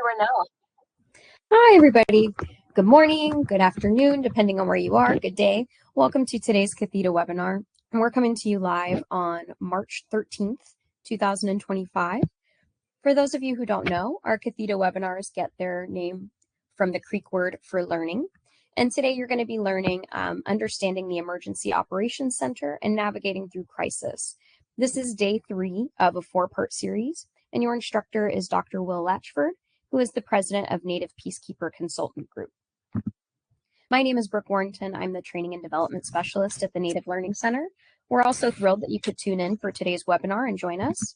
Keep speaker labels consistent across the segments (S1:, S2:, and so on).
S1: Cornell. Hi, everybody. Good morning, good afternoon, depending on where you are. Good day. Welcome to today's Catheta webinar. And we're coming to you live on March 13th, 2025. For those of you who don't know, our Catheta webinars get their name from the Creek word for learning. And today you're going to be learning understanding the Emergency Operations Center and navigating through crisis. This is day 3 of a 4-part series, and your instructor is Dr. Will Latchford, who is the president of Native Peacekeeper Consultant Group. My name is Brooke Warrington. I'm the Training and Development Specialist at the Native Learning Center. We're also thrilled that you could tune in for today's webinar and join us.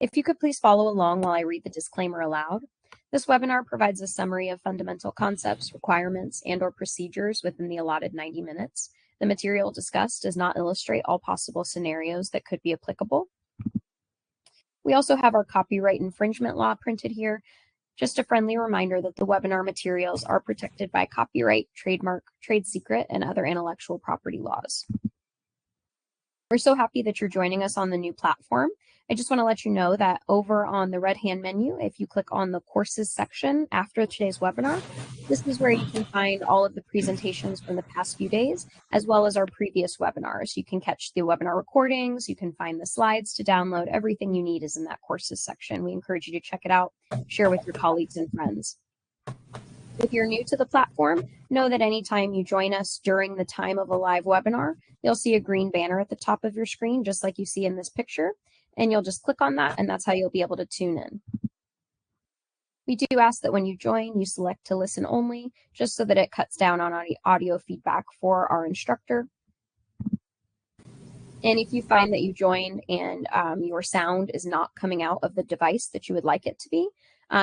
S1: If you could please follow along while I read the disclaimer aloud. This webinar provides a summary of fundamental concepts, requirements, and/or procedures within the allotted 90 minutes. The material discussed does not illustrate all possible scenarios that could be applicable. We also have our copyright infringement law printed here. Just a friendly reminder that the webinar materials are protected by copyright, trademark, trade secret, and other intellectual property laws. We're so happy that you're joining us on the new platform. I just want to let you know that over on the right-hand menu, if you click on the courses section after today's webinar, this is where you can find all of the presentations from the past few days, as well as our previous webinars. You can catch the webinar recordings, you can find the slides to download. Everything you need is in that courses section. We encourage you to check it out, share with your colleagues and friends. If you're new to the platform, know that anytime you join us during the time of a live webinar, you'll see a green banner at the top of your screen, just like you see in this picture, and you'll just click on that, and that's how you'll be able to tune in. We do ask that when you join, you select to listen only, just so that it cuts down on audio feedback for our instructor. And if you find that you join and your sound is not coming out of the device that you would like it to be,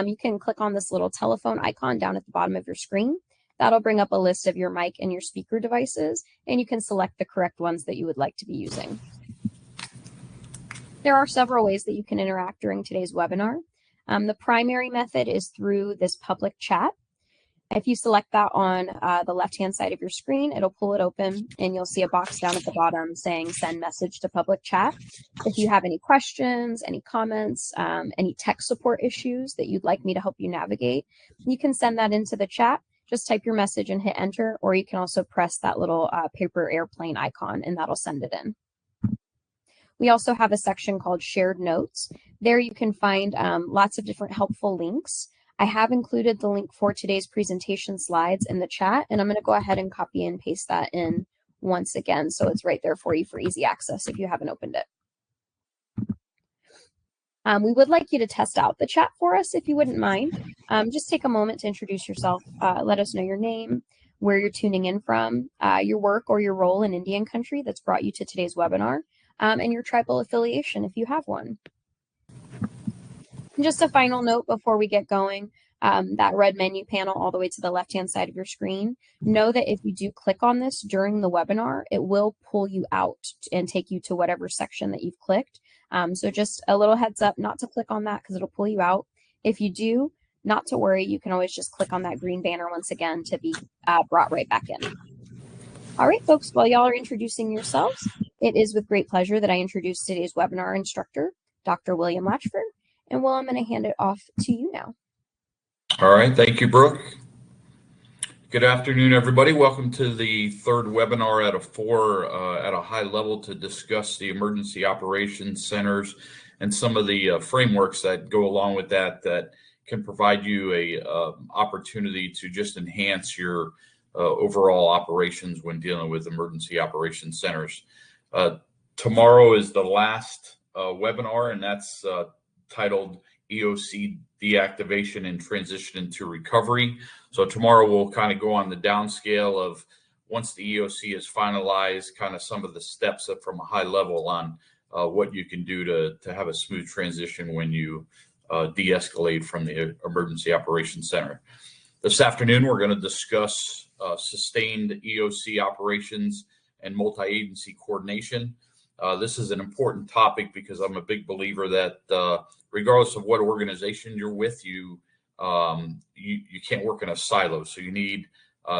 S1: you can click on this little telephone icon down at the bottom of your screen. That'll bring up a list of your mic and your speaker devices, and you can select the correct ones that you would like to be using. There are several ways that you can interact during today's webinar. The primary method is through this public chat. If you select that on the left-hand side of your screen, it'll pull it open, and you'll see a box down at the bottom saying send message to public chat. If you have any questions, any comments, any tech support issues that you'd like me to help you navigate, you can send that into the chat. Just type your message and hit enter, or you can also press that little paper airplane icon, and that'll send it in. We also have a section called shared notes. There you can find lots of different helpful links. I have included the link for today's presentation slides in the chat, and I'm going to go ahead and copy and paste that in once again, so it's right there for you for easy access if you haven't opened it. We would like you to test out the chat for us if you wouldn't mind. Just take a moment to introduce yourself, let us know your name, where you're tuning in from, your work or your role in Indian country that's brought you to today's webinar, and your tribal affiliation if you have one. And just a final note before we get going, that red menu panel all the way to the left-hand side of your screen, know that if you do click on this during the webinar, it will pull you out and take you to whatever section that you've clicked. So just a little heads up not to click on that because it'll pull you out. If you do, not to worry, you can always just click on that green banner once again to be brought right back in. All right, folks, while y'all are introducing yourselves, it is with great pleasure that I introduce today's webinar instructor, Dr. William Latchford. And Will, I'm going to hand it off to you now.
S2: All right, thank you, Brooke. Good afternoon, everybody. Welcome to the third webinar out of 4 at a high level to discuss the emergency operations centers and some of the frameworks that go along with that can provide you a opportunity to just enhance your overall operations when dealing with emergency operations centers. Tomorrow is the last webinar, and that's titled EOC Deactivation and Transition into Recovery. So tomorrow we'll kind of go on the downscale of once the EOC is finalized, kind of some of the steps up from a high level on what you can do to have a smooth transition when you de-escalate from the Emergency Operations Center. This afternoon, we're going to discuss sustained EOC operations and multi-agency coordination. This is an important topic because I'm a big believer that regardless of what organization you're with, you can't work in a silo. So you need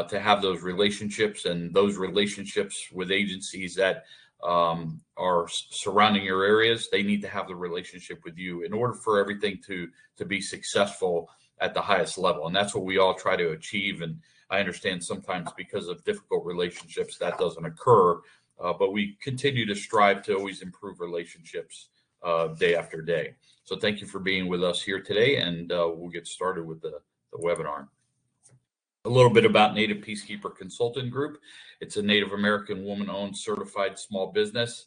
S2: to have those relationships, and those relationships with agencies that are surrounding your areas, they need to have the relationship with you in order for everything to be successful at the highest level. And that's what we all try to achieve. And I understand sometimes because of difficult relationships that doesn't occur, but we continue to strive to always improve relationships day after day. So thank you for being with us here today, and we'll get started with the webinar. A little bit about Native Peacekeeper Consultant Group. It's a Native American woman-owned certified small business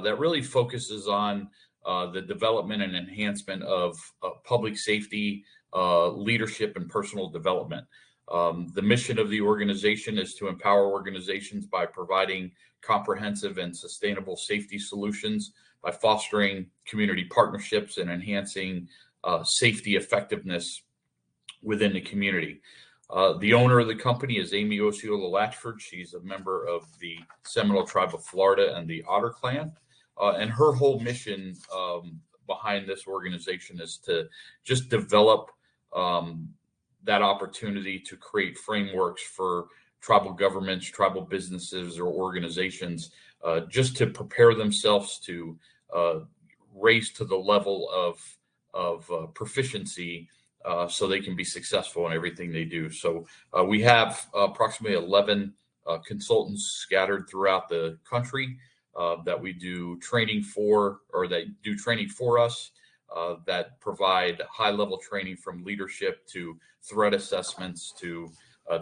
S2: that really focuses on the development and enhancement of public safety, leadership, and personal development. The mission of the organization is to empower organizations by providing comprehensive and sustainable safety solutions, by fostering community partnerships and enhancing safety effectiveness within the community. The owner of the company is Amy Osceola Latchford. She's a member of the Seminole Tribe of Florida and the Otter Clan. And her whole mission behind this organization is to just develop that opportunity to create frameworks for tribal governments, tribal businesses, or organizations just to prepare themselves to raise to the level of proficiency so they can be successful in everything they do. So we have approximately 11 consultants scattered throughout the country that we do training for, or that do training for us, that provide high-level training from leadership to threat assessments to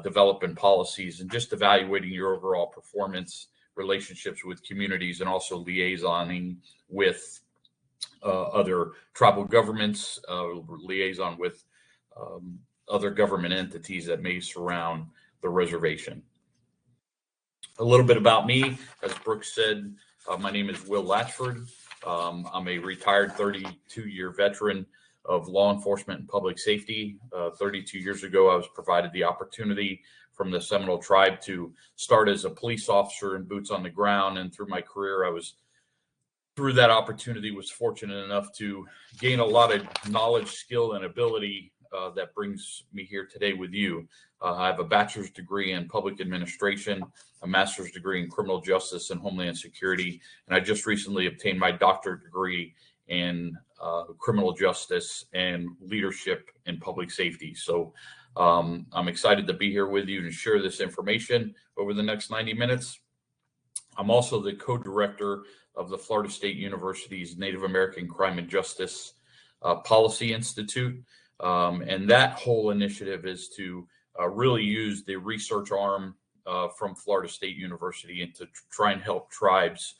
S2: developing policies and just evaluating your overall performance, relationships with communities, and also liaisoning with other tribal governments, liaison with other government entities that may surround the reservation. A little bit about me, as Brooks said, my name is Will Latchford. I'm a retired 32-year veteran of law enforcement and public safety. 32 years ago, I was provided the opportunity from the Seminole Tribe to start as a police officer and boots on the ground. And through my career, through that opportunity, was fortunate enough to gain a lot of knowledge, skill, and ability that brings me here today with you. I have a bachelor's degree in public administration, a master's degree in criminal justice and homeland security, and I just recently obtained my doctorate degree in criminal justice and leadership in public safety. So I'm excited to be here with you and share this information over the next 90 minutes. I'm also the co-director of the Florida State University's Native American Crime and Justice Policy Institute. And that whole initiative is to really use the research arm from Florida State University and to try and help tribes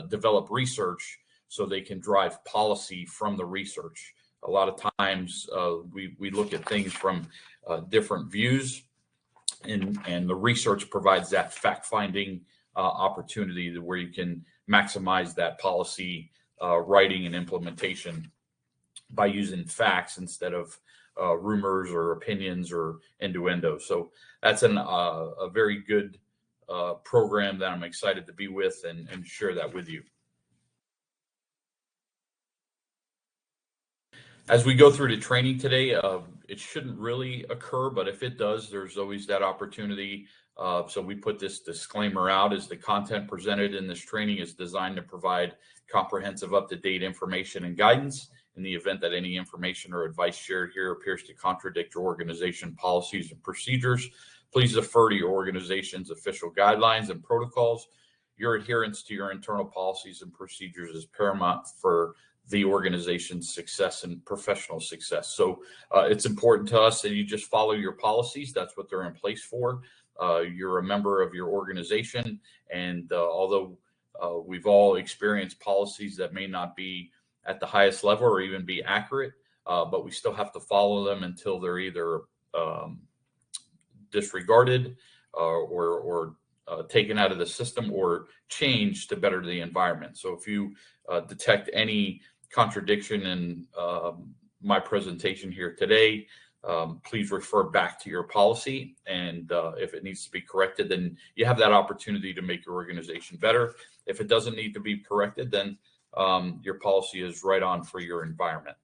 S2: develop research so they can drive policy from the research. A lot of times we look at things from different views, and the research provides that fact-finding opportunity where you can maximize that policy writing and implementation by using facts instead of rumors or opinions or innuendo. So that's a very good program that I'm excited to be with and share that with you. As we go through the training today, it shouldn't really occur, but if it does, there's always that opportunity. So we put this disclaimer out as the content presented in this training is designed to provide comprehensive, up-to-date information and guidance. In the event that any information or advice shared here appears to contradict your organization policies and procedures, please defer to your organization's official guidelines and protocols. Your adherence to your internal policies and procedures is paramount for the organization's success and professional success. So it's important to us that you just follow your policies. That's what they're in place for. You're a member of your organization, and although we've all experienced policies that may not be at the highest level or even be accurate, but we still have to follow them until they're either disregarded or taken out of the system or changed to better the environment. So if you detect any contradiction in my presentation here today, please refer back to your policy. And if it needs to be corrected, then you have that opportunity to make your organization better. If it doesn't need to be corrected, then your policy is right on for your environment.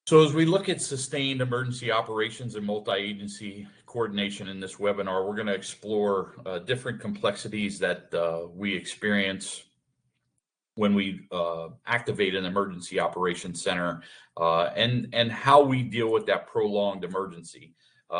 S2: So as we look at sustained emergency operations and multi-agency coordination in this webinar, we're going to explore different complexities that we experience when we activate an emergency operations center, and how we deal with that prolonged emergency.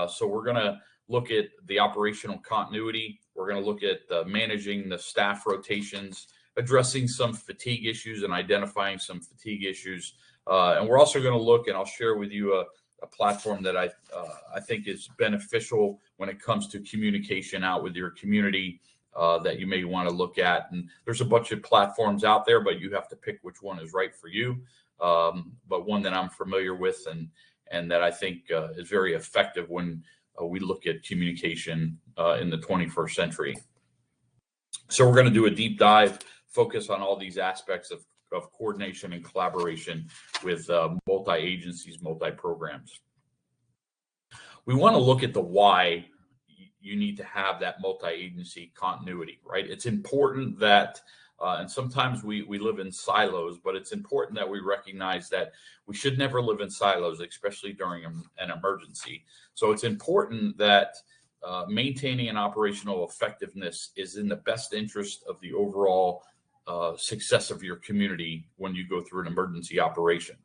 S2: So we're going to look at the operational continuity. We're going to look at managing the staff rotations, addressing some fatigue issues and identifying some fatigue issues. And we're also going to look, and I'll share with you a platform that I think is beneficial when it comes to communication out with your community, that you may want to look at. And there's a bunch of platforms out there, but you have to pick which one is right for you. But one that I'm familiar with and that I think is very effective when we look at communication in the 21st century. So we're going to do a deep dive, focus on all these aspects of coordination and collaboration with multi-agencies, multi-programs. We want to look at the why you need to have that multi-agency continuity, right? It's important that, and sometimes we live in silos, but it's important that we recognize that we should never live in silos, especially during an emergency. So it's important that maintaining an operational effectiveness is in the best interest of the overall success of your community when you go through an emergency operation.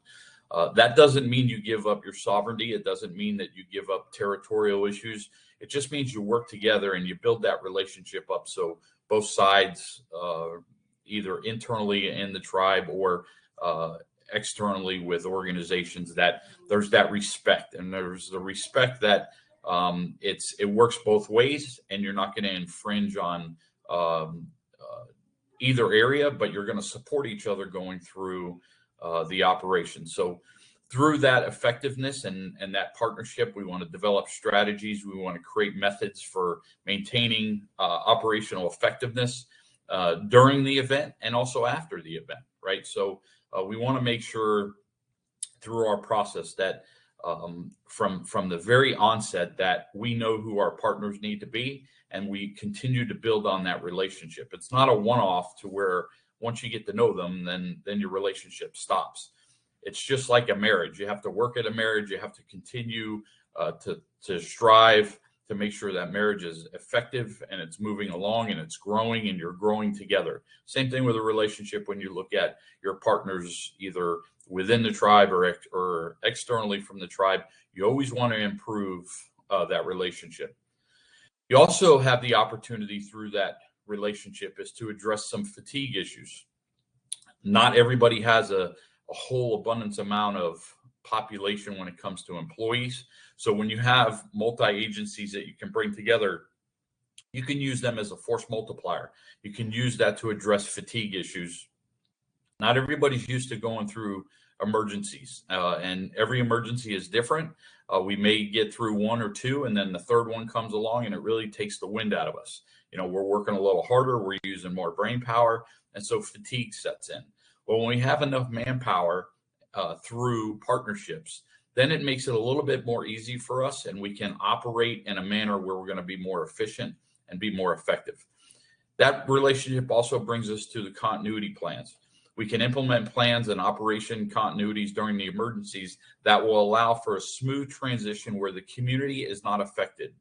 S2: That doesn't mean you give up your sovereignty. It doesn't mean that you give up territorial issues. It just means you work together and you build that relationship up so both sides, either internally in the tribe or externally with organizations, that there's that respect, and there's the respect that it works both ways, and you're not going to infringe on either area, but you're going to support each other going through the operation. So through that effectiveness and that partnership, we want to develop strategies. We want to create methods for maintaining operational effectiveness during the event and also after the event, right? So we want to make sure through our process that from the very onset that we know who our partners need to be, and we continue to build on that relationship. It's not a one-off to where once you get to know them, then your relationship stops. It's just like a marriage. You have to work at a marriage. You have to continue to strive to make sure that marriage is effective and it's moving along and it's growing and you're growing together. Same thing with a relationship when you look at your partners, either within the tribe or externally from the tribe. You always want to improve that relationship. You also have the opportunity through that relationship is to address some fatigue issues. Not everybody has a whole abundance amount of population when it comes to employees. So when you have multi-agencies that you can bring together, you can use them as a force multiplier. You can use that to address fatigue issues. Not everybody's used to going through emergencies, and every emergency is different. We may get through one or two, and then the third one comes along and it really takes the wind out of us. You know, we're working a little harder, we're using more brain power, and so fatigue sets in. Well, when we have enough manpower through partnerships, then it makes it a little bit more easy for us, and we can operate in a manner where we're going to be more efficient and be more effective. That relationship also brings us to the continuity plans. We can implement plans and operation continuities during the emergencies that will allow for a smooth transition where the community is not affected.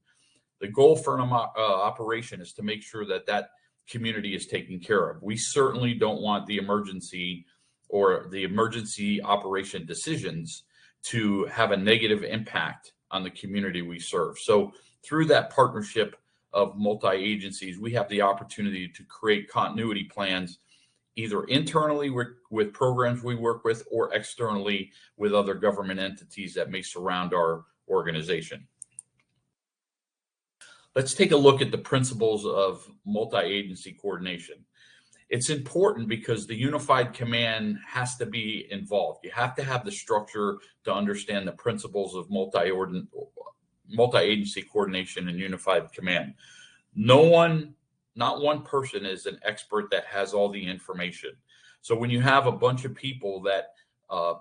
S2: The goal for an operation is to make sure that that community is taken care of. We certainly don't want the emergency or the emergency operation decisions to have a negative impact on the community we serve. So through that partnership of multi-agencies, we have the opportunity to create continuity plans, either internally with programs we work with or externally with other government entities that may surround our organization. Let's take a look at the principles of multi-agency coordination. It's important because the unified command has to be involved. You have to have the structure to understand the principles of multi-agency coordination and unified command. Not one person is an expert that has all the information. So when you have a bunch of people that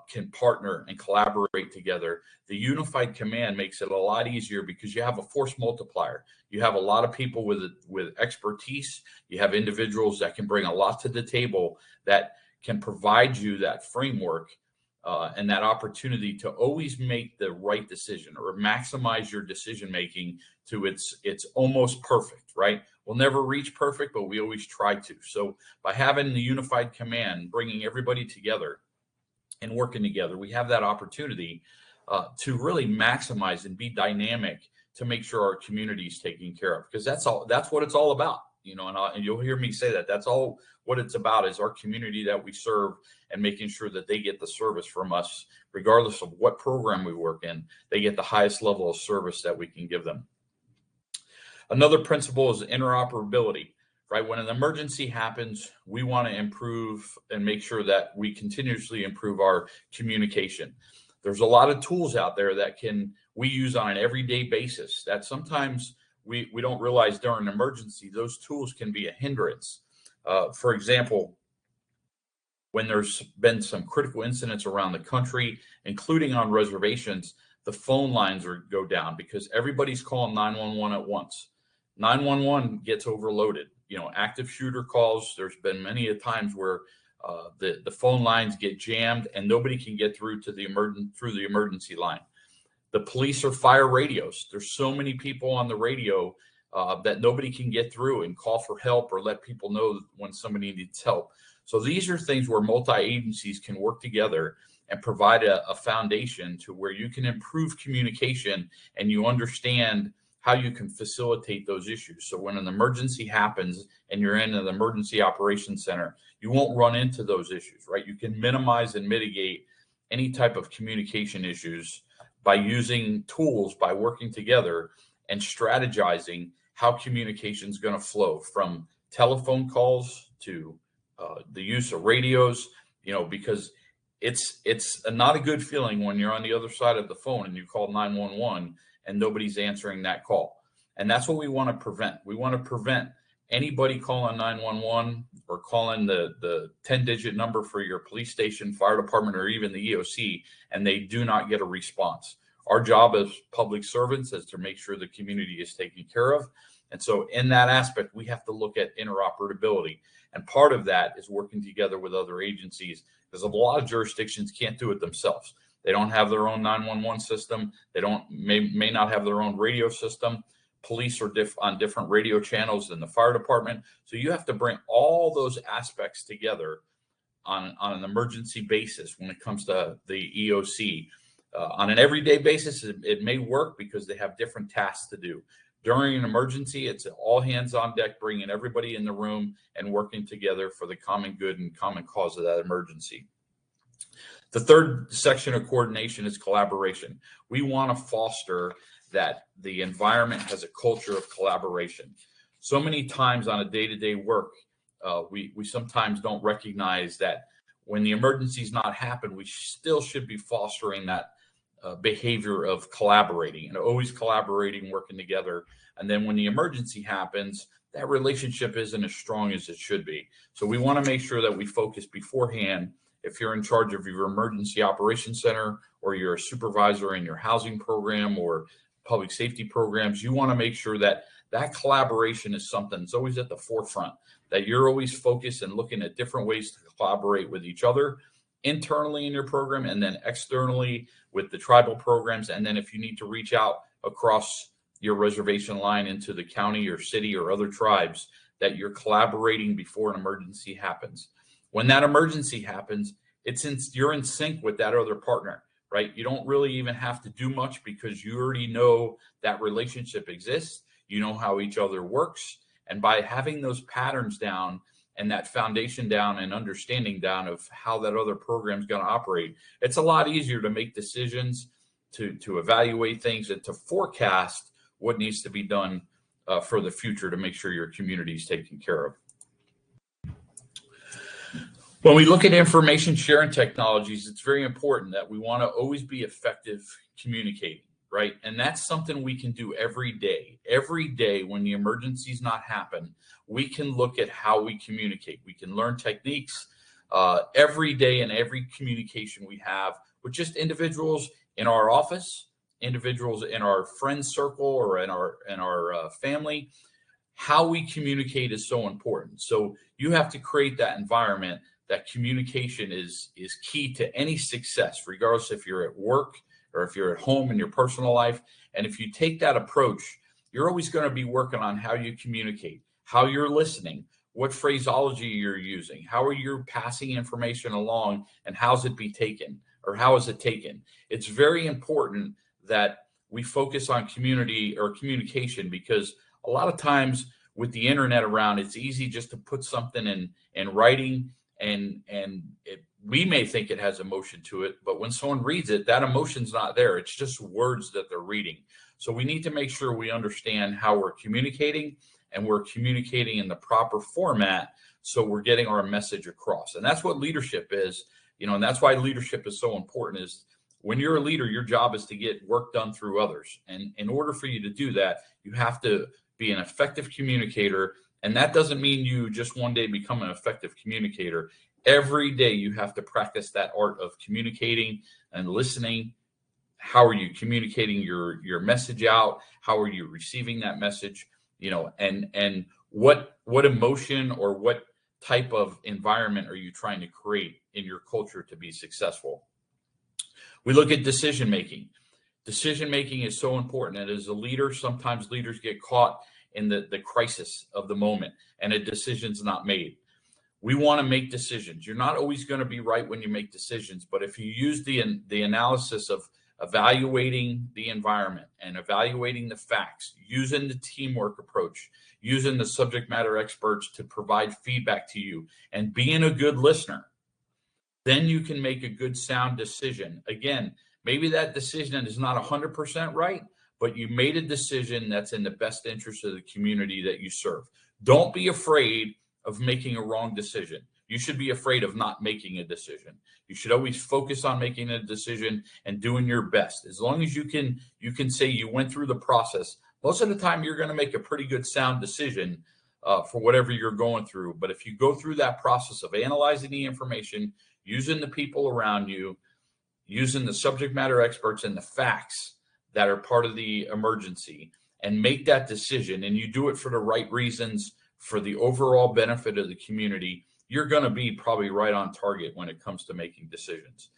S2: can partner and collaborate together, the unified command makes it a lot easier because you have a force multiplier. You have a lot of people with expertise. You have individuals that can bring a lot to the table that can provide you that framework and that opportunity to always make the right decision or maximize your decision making to its almost perfect, right? We'll never reach perfect, but we always try to. So by having the unified command, bringing everybody together and working together, we have that opportunity to really maximize and be dynamic to make sure our community is taken care of, because that's what it's all about. And you'll hear me say that. That's all what it's about, is our community that we serve and making sure that they get the service from us, regardless of what program we work in. They get the highest level of service that we can give them. Another principle is interoperability, right? When an emergency happens, we want to improve and make sure that we continuously improve our communication. There's a lot of tools out there that we use on an everyday basis that sometimes we don't realize during an emergency, those tools can be a hindrance. For example, when there's been some critical incidents around the country, including on reservations, the phone lines go down because everybody's calling 911 at once. 911 gets overloaded. Active shooter calls. There's been many a times where the phone lines get jammed and nobody can get through to the emergency line. The police or fire radios. There's so many people on the radio that nobody can get through and call for help or let people know when somebody needs help. So these are things where multi-agencies can work together and provide a foundation to where you can improve communication and you understand how you can facilitate those issues. So when an emergency happens and you're in an emergency operations center, you won't run into those issues, right? You can minimize and mitigate any type of communication issues by using tools, by working together and strategizing how communication is going to flow, from telephone calls to the use of radios, because it's not a good feeling when you're on the other side of the phone and you call 911 and nobody's answering that call. And that's what we want to prevent. We want to prevent anybody calling 911 or calling the 10-digit number for your police station, fire department, or even the EOC, and they do not get a response. Our job as public servants is to make sure the community is taken care of. And so in that aspect, we have to look at interoperability. And part of that is working together with other agencies, because a lot of jurisdictions can't do it themselves. They don't have their own 911 system. They may not have their own radio system. Police are on different radio channels than the fire department. So you have to bring all those aspects together on an emergency basis when it comes to the EOC. On an everyday basis, it may work because they have different tasks to do. During an emergency, it's all hands on deck, bringing everybody in the room and working together for the common good and common cause of that emergency. The third section of coordination is collaboration. We want to foster that the environment has a culture of collaboration. So many times on a day-to-day work, we sometimes don't recognize that when the emergency's not happened, we still should be fostering that behavior of collaborating and always collaborating, working together. And then when the emergency happens, that relationship isn't as strong as it should be. So we want to make sure that we focus beforehand. If you're in charge of your emergency operations center, or you're a supervisor in your housing program or public safety programs, you want to make sure that that collaboration is something that's always at the forefront, that you're always focused and looking at different ways to collaborate with each other internally in your program, and then externally with the tribal programs. And then if you need to reach out across your reservation line into the county or city or other tribes, that you're collaborating before an emergency happens. When that emergency happens, you're in sync with that other partner, right? You don't really even have to do much because you already know that relationship exists. You know how each other works. And by having those patterns down and that foundation down and understanding down of how that other program is going to operate, it's a lot easier to make decisions, to evaluate things, and to forecast what needs to be done for the future to make sure your community is taken care of. When we look at information sharing technologies, it's very important that we want to always be effective communicating, right? And that's something we can do every day. Every day when the emergency's not happen, we can look at how we communicate. We can learn techniques every day in every communication we have with just individuals in our office, individuals in our friend circle, or in our family. How we communicate is so important. So you have to create that environment that communication is key to any success, regardless if you're at work or if you're at home in your personal life. And if you take that approach, you're always going to be working on how you communicate, how you're listening, what phraseology you're using, how are you passing information along, and how's it be taken, or how is it taken? It's very important that we focus on community or communication, because a lot of times with the internet around, it's easy just to put something in writing, and we may think it has emotion to it, but when someone reads it, that emotion's not there. It's just words that they're reading. So we need to make sure we understand how we're communicating, and we're communicating in the proper format, so we're getting our message across. And that's what leadership is, and that's why leadership is so important. Is when you're a leader, your job is to get work done through others. And in order for you to do that, you have to be an effective communicator. And that doesn't mean you just one day become an effective communicator. Every day you have to practice that art of communicating and listening. How are you communicating your message out? How are you receiving that message? And what emotion or what type of environment are you trying to create in your culture to be successful? We look at decision making. Decision making is so important. And as a leader, sometimes leaders get caught in the crisis of the moment and a decision's not made. We want to make decisions. You're not always going to be right when you make decisions, but if you use the analysis of evaluating the environment and evaluating the facts, using the teamwork approach, using the subject matter experts to provide feedback to you, and being a good listener, then you can make a good sound decision. Again, maybe that decision is not 100% right, but you made a decision that's in the best interest of the community that you serve. Don't be afraid of making a wrong decision. You should be afraid of not making a decision. You should always focus on making a decision and doing your best. As long as you can say you went through the process, most of the time you're going to make a pretty good sound decision for whatever you're going through. But if you go through that process of analyzing the information, using the people around you, using the subject matter experts and the facts that are part of the emergency, and make that decision, and you do it for the right reasons, for the overall benefit of the community, you're going to be probably right on target when it comes to making decisions.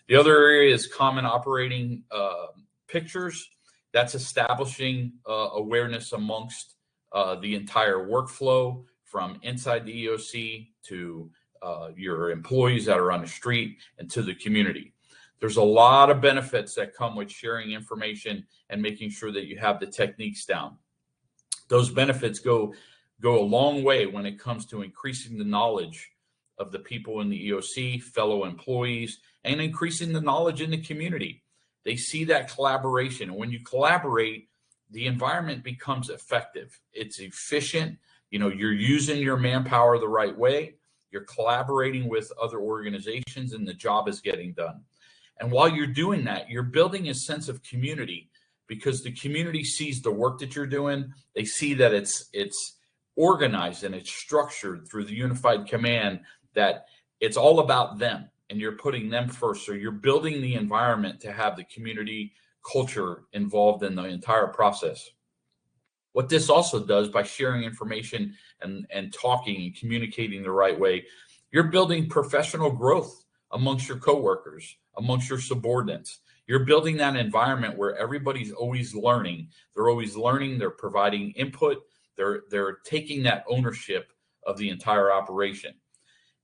S2: The other area is common operating pictures. That's establishing awareness amongst the entire workflow, from inside the EOC to your employees that are on the street and to the community. There's a lot of benefits that come with sharing information and making sure that you have the techniques down. Those benefits go a long way when it comes to increasing the knowledge of the people in the EOC, fellow employees, and increasing the knowledge in the community. They see that collaboration. And when you collaborate, the environment becomes effective. It's efficient. You're using your manpower the right way. You're collaborating with other organizations, and the job is getting done. And while you're doing that, you're building a sense of community, because the community sees the work that you're doing. They see that it's organized and it's structured through the unified command, that it's all about them and you're putting them first. So you're building the environment to have the community culture involved in the entire process. What this also does, by sharing information and talking and communicating the right way, you're building professional growth amongst your coworkers, amongst your subordinates. You're building that environment where everybody's always learning. They're always learning. They're providing input. They're taking that ownership of the entire operation.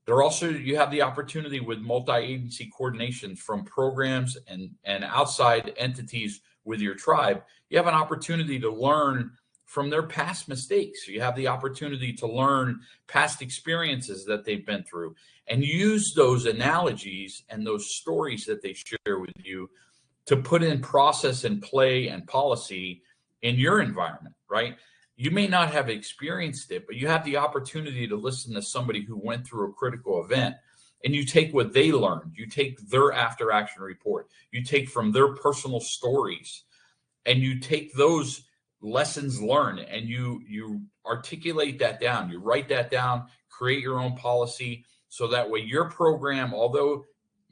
S2: You have the opportunity with multi-agency coordination from programs and outside entities with your tribe. You have an opportunity to learn from their past mistakes. You have the opportunity to learn past experiences that they've been through, and use those analogies and those stories that they share with you to put in process and play and policy in your environment, right? You may not have experienced it, but you have the opportunity to listen to somebody who went through a critical event, and you take what they learned. You take their after action report. You take from their personal stories, and you take those lessons learned, and you articulate that down. You write that down, create your own policy, so that way your program, although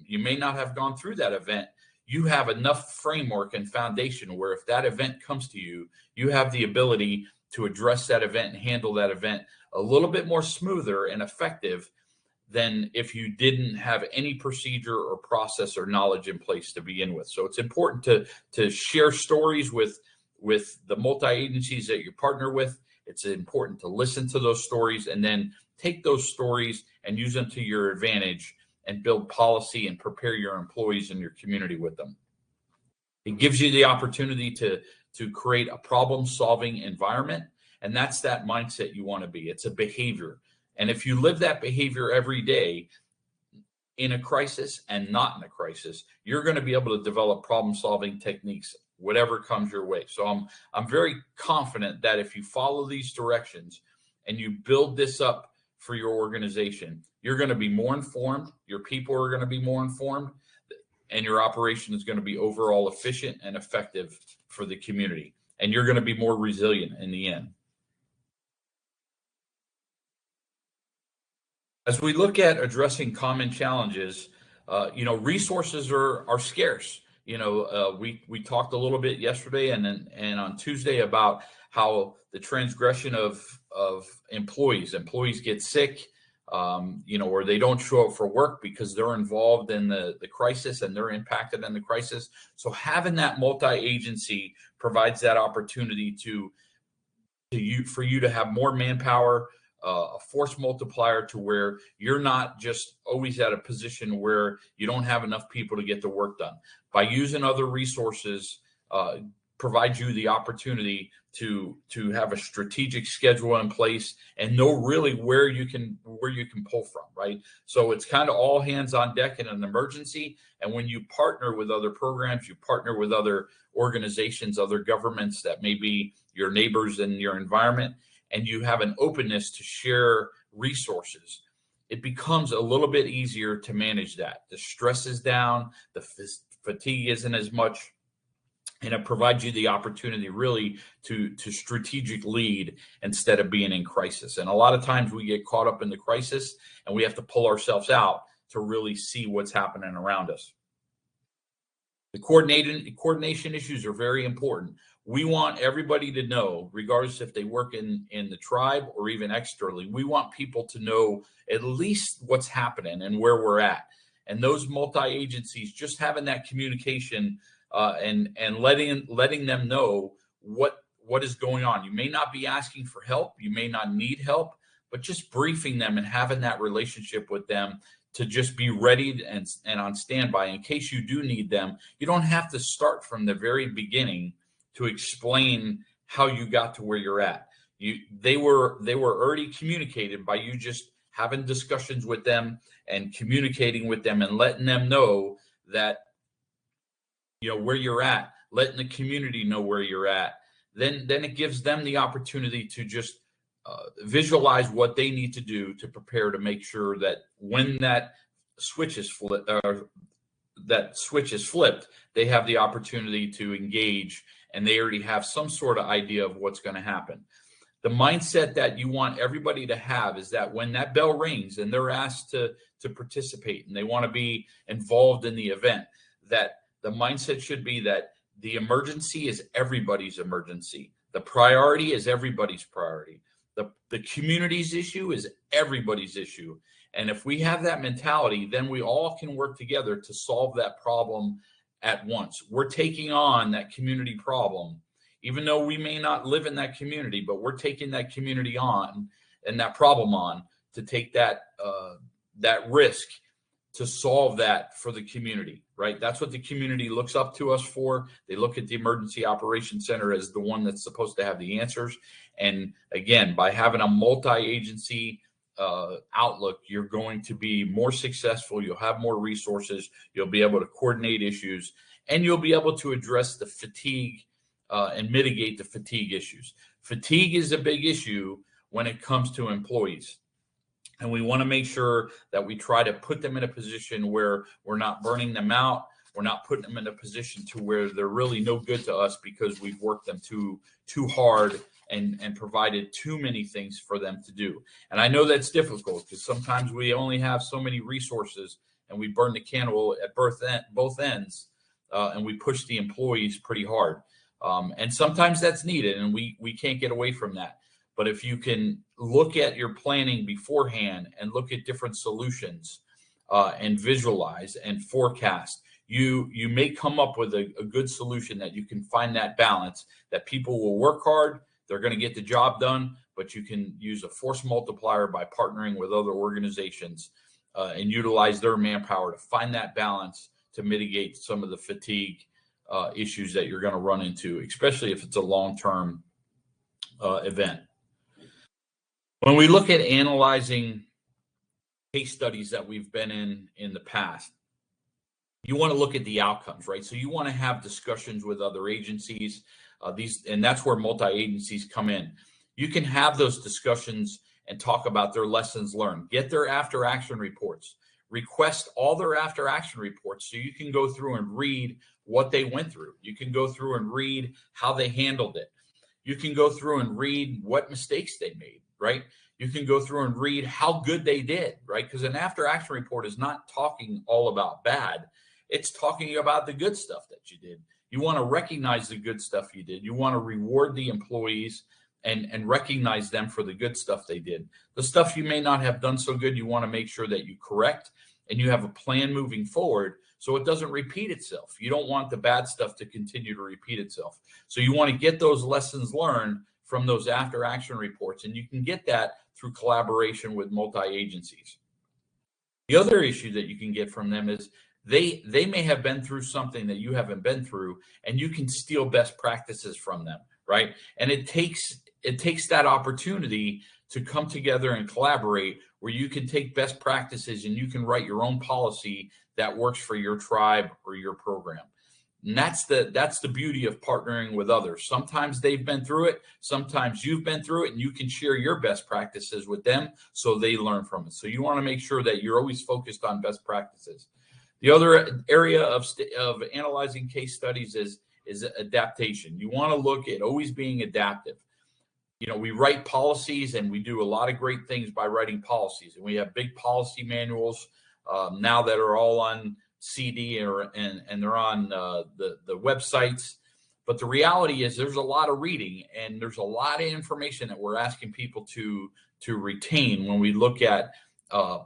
S2: you may not have gone through that event, you have enough framework and foundation where if that event comes to you, you have the ability to address that event and handle that event a little bit more smoother and effective than if you didn't have any procedure or process or knowledge in place to begin with. So it's important to share stories with the multi-agencies that you partner with. It's important to listen to those stories and then take those stories and use them to your advantage and build policy and prepare your employees and your community with them. It gives you the opportunity to create a problem-solving environment, and that's that mindset you want to be. It's a behavior. And if you live that behavior every day in a crisis and not in a crisis, you're going to be able to develop problem-solving techniques, whatever comes your way. So I'm very confident that if you follow these directions and you build this up for your organization, you're going to be more informed, your people are going to be more informed, and your operation is going to be overall efficient and effective for the community. And you're going to be more resilient in the end. As we look at addressing common challenges, resources are scarce. We talked a little bit yesterday and on Tuesday about how the transgression of employees get sick, or they don't show up for work because they're involved in the crisis and they're impacted in the crisis. So having that multi-agency provides that opportunity for you to have more manpower, a force multiplier to where you're not just always at a position where you don't have enough people to get the work done. By using other resources, provides you the opportunity to have a strategic schedule in place and know really where you can pull from, right? So it's kind of all hands on deck in an emergency. And when you partner with other programs, you partner with other organizations, other governments that may be your neighbors in your environment, and you have an openness to share resources, it becomes a little bit easier to manage that. The stress is down, the fatigue isn't as much, and it provides you the opportunity really to strategic lead instead of being in crisis. And a lot of times we get caught up in the crisis and we have to pull ourselves out to really see what's happening around us. The coordination issues are very important. We want everybody to know, regardless if they work in the tribe or even externally, we want people to know at least what's happening and where we're at. And those multi-agencies, just having that communication and letting them know what is going on. You may not be asking for help, you may not need help, but just briefing them and having that relationship with them to just be ready and on standby in case you do need them. You don't have to start from the very beginning to explain how you got to where you're at. They were already communicated by you just having discussions with them and communicating with them and letting them know that where you're at, letting the community know where you're at. Then it gives them the opportunity to just visualize what they need to do to prepare to make sure that when that switch is flipped, they have the opportunity to engage and they already have some sort of idea of what's going to happen. The mindset that you want everybody to have is that when that bell rings and they're asked to participate and they want to be involved in the event, that the mindset should be that the emergency is everybody's emergency. The priority is everybody's priority. The community's issue is everybody's issue. And if we have that mentality, then we all can work together to solve that problem at once. We're taking on that community problem, even though we may not live in that community, but we're taking that community on and that problem on to take that risk to solve that for the community, right? That's what the community looks up to us for. They look at the Emergency Operations Center as the one that's supposed to have the answers. And again, by having a multi-agency outlook, you're going to be more successful. You'll have more resources. You'll be able to coordinate issues, and you'll be able to address the fatigue and mitigate the fatigue issues. Fatigue is a big issue when it comes to employees. And we want to make sure that we try to put them in a position where we're not burning them out. We're not putting them in a position to where they're really no good to us because we've worked them too hard and provided too many things for them to do. And I know that's difficult because sometimes we only have so many resources and we burn the candle at both ends and we push the employees pretty hard. And sometimes that's needed and we can't get away from that. But if you can look at your planning beforehand and look at different solutions and visualize and forecast, you may come up with a good solution that you can find that balance, that people will work hard, they're going to get the job done, but you can use a force multiplier by partnering with other organizations and utilize their manpower to find that balance to mitigate some of the fatigue issues that you're going to run into, especially if it's a long-term event. When we look at analyzing case studies that we've been in the past, you want to look at the outcomes, right? So you want to have discussions with other agencies, and that's where multi-agencies come in. You can have those discussions and talk about their lessons learned. Get their after-action reports. Request all their after-action reports so you can go through and read what they went through. You can go through and read how they handled it. You can go through and read what mistakes they made, right? You can go through and read how good they did, right? Because an after-action report is not talking all about bad. It's talking about the good stuff that you did. You want to recognize the good stuff you did. You want to reward the employees and recognize them for the good stuff they did. The stuff you may not have done so good, you want to make sure that you correct and you have a plan moving forward so it doesn't repeat itself. You don't want the bad stuff to continue to repeat itself. So you want to get those lessons learned from those after-action reports, and you can get that through collaboration with multi-agencies. The other issue that you can get from them is they may have been through something that you haven't been through, and you can steal best practices from them, right? And it takes that opportunity to come together and collaborate where you can take best practices and you can write your own policy that works for your tribe or your program. And that's the beauty of partnering with others. Sometimes they've been through it, sometimes you've been through it, and you can share your best practices with them so they learn from it. So you want to make sure that you're always focused on best practices. The other area of analyzing case studies is adaptation. You want to look at always being adaptive. You know, we write policies and we do a lot of great things by writing policies. And we have big policy manuals now that are all on CD and they're on the websites. But the reality is there's a lot of reading and there's a lot of information that we're asking people to retain when we look at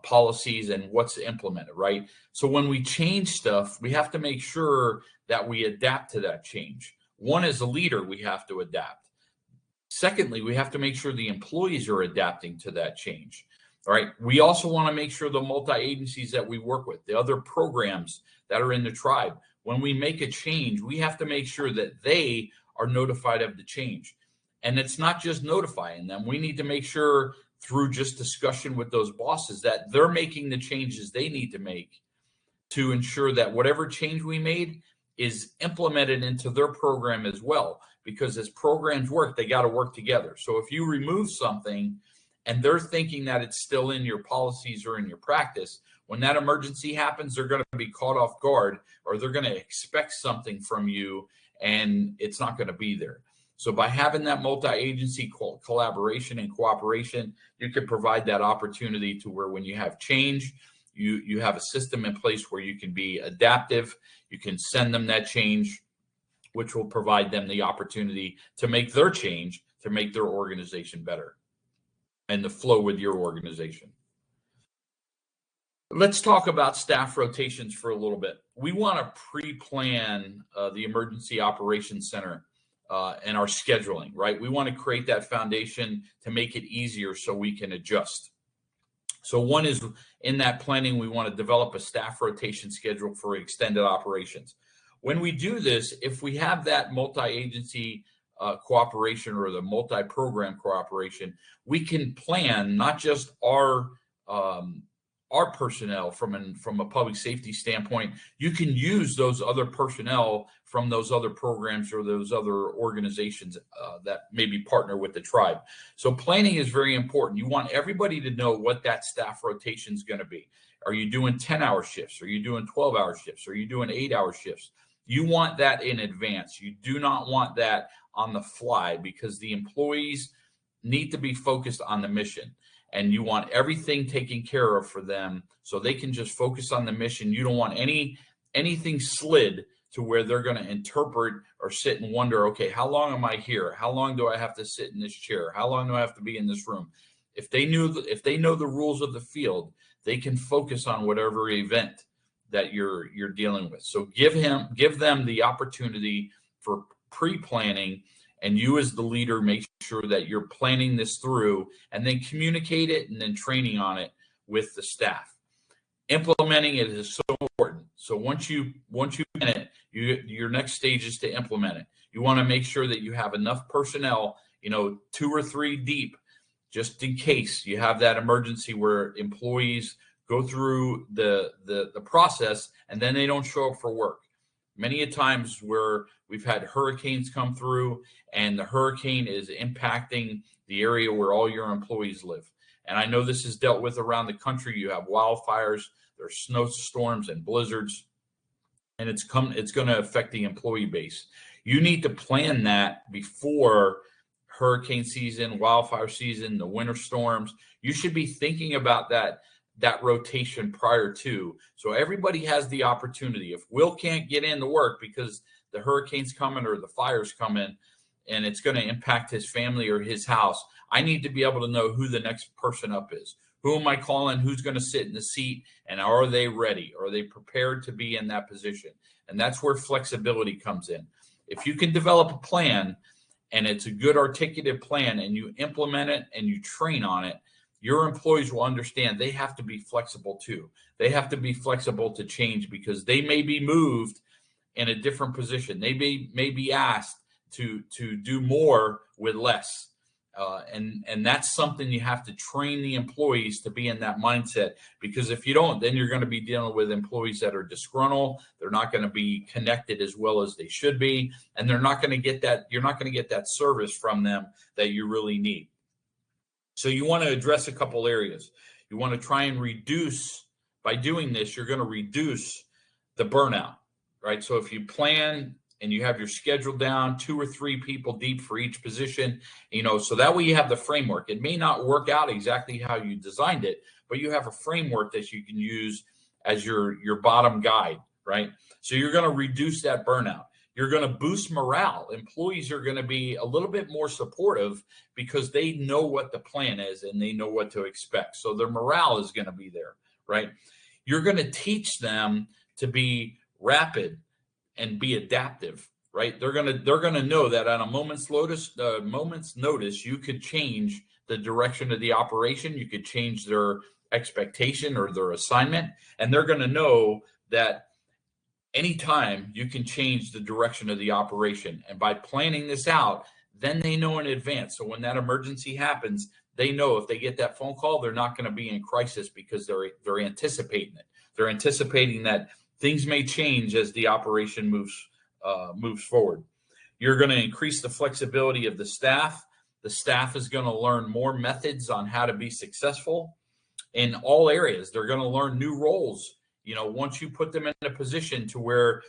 S2: policies and what's implemented, right? So when we change stuff, we have to make sure that we adapt to that change. One, as a leader, we have to adapt. Secondly, we have to make sure the employees are adapting to that change. All right. We also want to make sure the multi-agencies that we work with, the other programs that are in the tribe, when we make a change, we have to make sure that they are notified of the change. And it's not just notifying them. We need to make sure through just discussion with those bosses that they're making the changes they need to make to ensure that whatever change we made is implemented into their program as well. Because as programs work, they got to work together. So if you remove something and they're thinking that it's still in your policies or in your practice, when that emergency happens, they're going to be caught off guard or they're going to expect something from you and it's not going to be there. So by having that multi-agency collaboration and cooperation, you can provide that opportunity to where when you have change, you have a system in place where you can be adaptive. You can send them that change, which will provide them the opportunity to make their change, to make their organization better and to flow with your organization. Let's talk about staff rotations for a little bit. We want to pre-plan the Emergency Operations Center and our scheduling, right? We want to create that foundation to make it easier so we can adjust. So one is in that planning, we want to develop a staff rotation schedule for extended operations. When we do this, if we have that multi-agency cooperation or the multi-program cooperation, we can plan not just our personnel from a public safety standpoint. You can use those other personnel from those other programs or those other organizations that maybe partner with the tribe. So planning is very important. You want everybody to know what that staff rotation is going to be. Are you doing 10-hour shifts? Are you doing 12-hour shifts? Are you doing 8-hour shifts? You want that in advance. You do not want that on the fly because the employees need to be focused on the mission. And you want everything taken care of for them so they can just focus on the mission. You don't want anything slid to where they're going to interpret or sit and wonder, okay, how long am I here? How long do I have to sit in this chair? How long do I have to be in this room? If they know the rules of the field, they can focus on whatever event that you're dealing with. So give them the opportunity for pre-planning, and you as the leader make sure that you're planning this through, and then communicate it and then training on it with the staff. Implementing it is so important. So once you plan it, your next stage is to implement it. You want to make sure that you have enough personnel, 2 or 3 deep, just in case you have that emergency where employees go through the process and then they don't show up for work. Many a times where we've had hurricanes come through and the hurricane is impacting the area where all your employees live. And I know this is dealt with around the country. You have wildfires, there's snowstorms and blizzards, and it's going to affect the employee base. You need to plan that before hurricane season, wildfire season, the winter storms. You should be thinking about that rotation prior to. So everybody has the opportunity. If Will can't get in to work because the hurricane's coming or the fire's coming and it's going to impact his family or his house, I need to be able to know who the next person up is. Who am I calling? Who's going to sit in the seat? And are they ready? Are they prepared to be in that position? And that's where flexibility comes in. If you can develop a plan and it's a good articulated plan and you implement it and you train on it, your employees will understand they have to be flexible too. They have to be flexible to change because they may be moved in a different position. They may be asked to do more with less. And that's something you have to train the employees to be in that mindset, because if you don't, then you're going to be dealing with employees that are disgruntled. They're not going to be connected as well as they should be. And they're not going to get that. You're not going to get that service from them that you really need. So you want to address a couple areas. You want to try and reduce, by doing this, you're going to reduce the burnout, right? So if you plan and you have your schedule down, 2 or 3 people deep for each position, so that way you have the framework. It may not work out exactly how you designed it, but you have a framework that you can use as your bottom guide, right? So you're going to reduce that burnout. You're going to boost morale. Employees are going to be a little bit more supportive because they know what the plan is and they know what to expect. So their morale is going to be there, right? You're going to teach them to be rapid and be adaptive, right? They're going to know that on a moment's notice, you could change the direction of the operation. You could change their expectation or their assignment, and they're going to know that anytime you can change the direction of the operation. And by planning this out, then they know in advance. So when that emergency happens, they know if they get that phone call, they're not going to be in crisis because they're anticipating it. They're anticipating that things may change as the operation moves forward. You're going to increase the flexibility of the staff. The staff is going to learn more methods on how to be successful in all areas. They're going to learn new roles. Once you put them in a position to where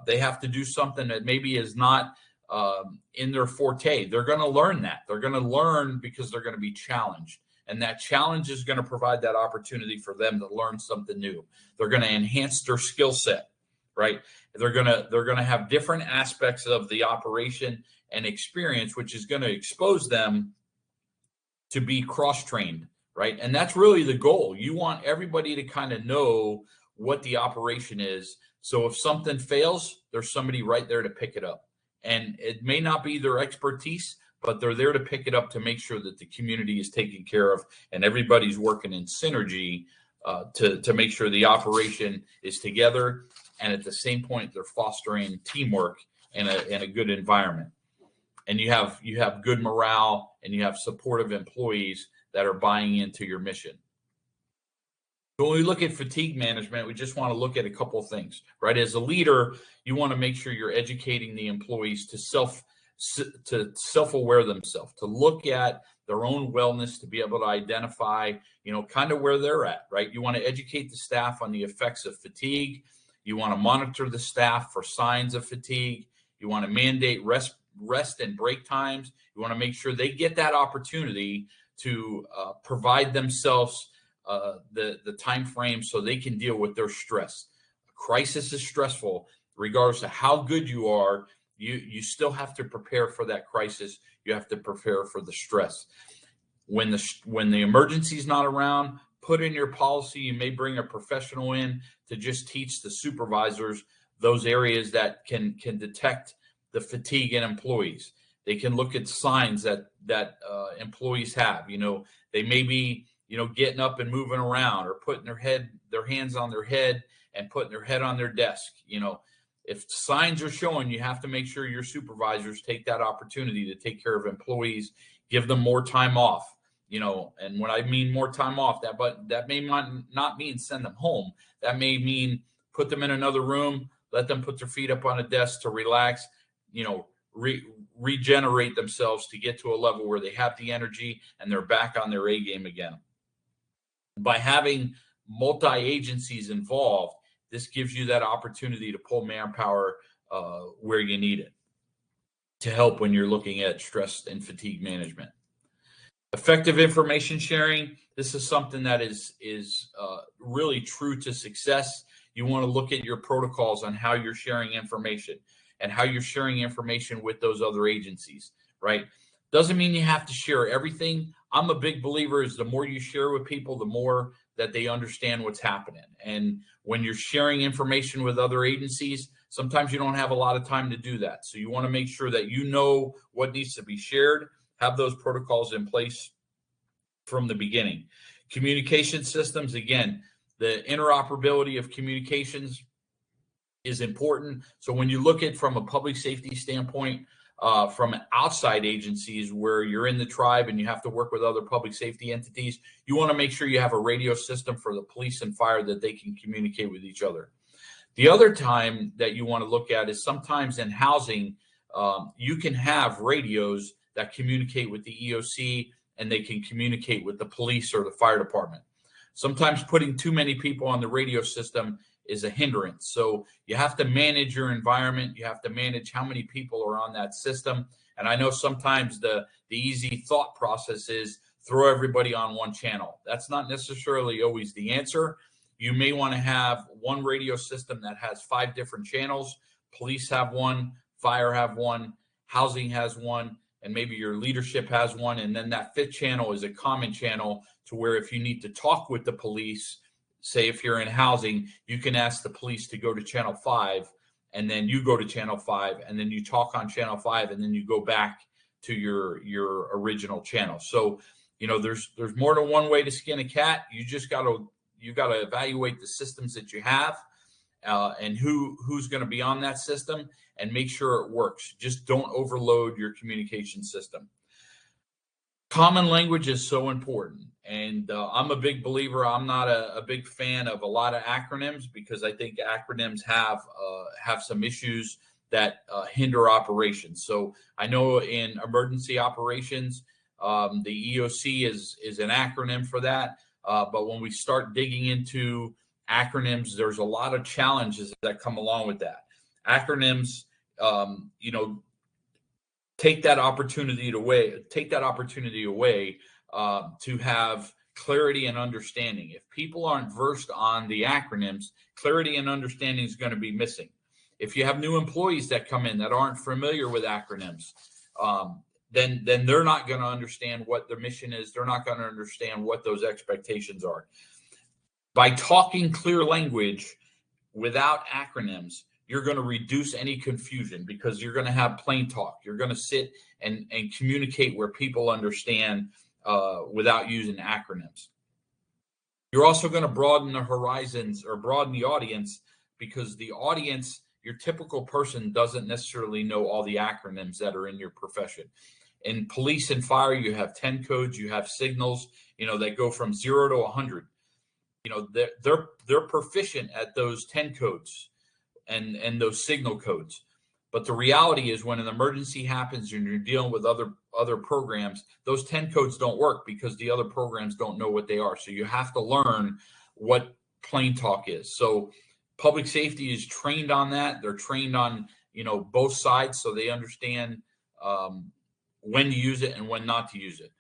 S2: they have to do something that maybe is not in their forte, they're going to learn that. They're going to learn because they're going to be challenged. And that challenge is going to provide that opportunity for them to learn something new. They're going to enhance their skill set, right? They're going to have different aspects of the operation and experience, which is going to expose them to be cross-trained, right? And that's really the goal. You want everybody to kind of know what the operation is. So if something fails, there's somebody right there to pick it up. And it may not be their expertise, but they're there to pick it up to make sure that the community is taken care of and everybody's working in synergy to make sure the operation is together. And at the same point, they're fostering teamwork and a good environment. And you have good morale and you have supportive employees that are buying into your mission. So when we look at fatigue management, we just want to look at a couple of things, right? As a leader, you want to make sure you're educating the employees to self-aware themselves, to look at their own wellness, to be able to identify, kind of where they're at, right? You want to educate the staff on the effects of fatigue. You want to monitor the staff for signs of fatigue. You want to mandate rest and break times. You want to make sure they get that opportunity to provide themselves the time frame so they can deal with their stress. A crisis is stressful, regardless of how good you are, you still have to prepare for that crisis. You have to prepare for the stress. When the emergency is not around, put in your policy. You may bring a professional in to just teach the supervisors those areas that can detect the fatigue in employees. They can look at signs that employees have. They may be getting up and moving around, or putting their hands on their head and putting their head on their desk. If signs are showing, you have to make sure your supervisors take that opportunity to take care of employees, give them more time off. And when I mean more time off, that may not mean send them home. That may mean put them in another room, let them put their feet up on a desk to relax, regenerate themselves to get to a level where they have the energy and they're back on their A game again. By having multi-agencies involved, this gives you that opportunity to pull manpower where you need it to help when you're looking at stress and fatigue management. Effective information sharing. This is something that is really true to success. You want to look at your protocols on how you're sharing information and how you're sharing information with those other agencies, right? Doesn't mean you have to share everything. I'm a big believer is the more you share with people, the more that they understand what's happening. And when you're sharing information with other agencies, sometimes you don't have a lot of time to do that. So you want to make sure that you know what needs to be shared, have those protocols in place from the beginning. Communication systems, again, the interoperability of communications is important. So when you look at from a public safety standpoint, from outside agencies where you're in the tribe and you have to work with other public safety entities, you want to make sure you have a radio system for the police and fire that they can communicate with each other. The other time that you want to look at is sometimes in housing, you can have radios that communicate with the EOC and they can communicate with the police or the fire department. Sometimes putting too many people on the radio system is a hindrance. So you have to manage your environment. You have to manage how many people are on that system. And I know sometimes the easy thought process is throw everybody on one channel. That's not necessarily always the answer. You may want to have one radio system that has 5 different channels. Police have one, fire have one, housing has one, and maybe your leadership has one. And then that 5th channel is a common channel to where if you need to talk with the police, say if you're in housing, you can ask the police to go to channel 5, and then you go to channel 5, and then you talk on channel 5, and then you go back to your original channel. So, there's more than one way to skin a cat. You got to evaluate the systems that you have and who's going to be on that system and make sure it works. Just don't overload your communication system. Common language is so important. And I'm a big believer. I'm not a big fan of a lot of acronyms because I think acronyms have some issues that hinder operations. So I know in emergency operations, the EOC is an acronym for that. But when we start digging into acronyms, there's a lot of challenges that come along with that. Acronyms, take that opportunity away to have clarity and understanding. If people aren't versed on the acronyms, clarity and understanding is going to be missing. If you have new employees that come in that aren't familiar with acronyms, then they're not going to understand what the mission is. They're not going to understand what those expectations are. By talking clear language without acronyms, you're going to reduce any confusion because you're going to have plain talk. You're going to sit and communicate where people understand without using acronyms. You're also going to broaden the horizons or broaden the audience because the audience, your typical person, doesn't necessarily know all the acronyms that are in your profession. In police and fire, you have 10 codes, you have signals, that go from 0 to 100. They're proficient at those 10 codes and those signal codes. But the reality is when an emergency happens and you're dealing with other programs, those 10 codes don't work because the other programs don't know what they are. So you have to learn what plain talk is. So public safety is trained on that. They're trained on, both sides so they understand when to use it and when not to use it.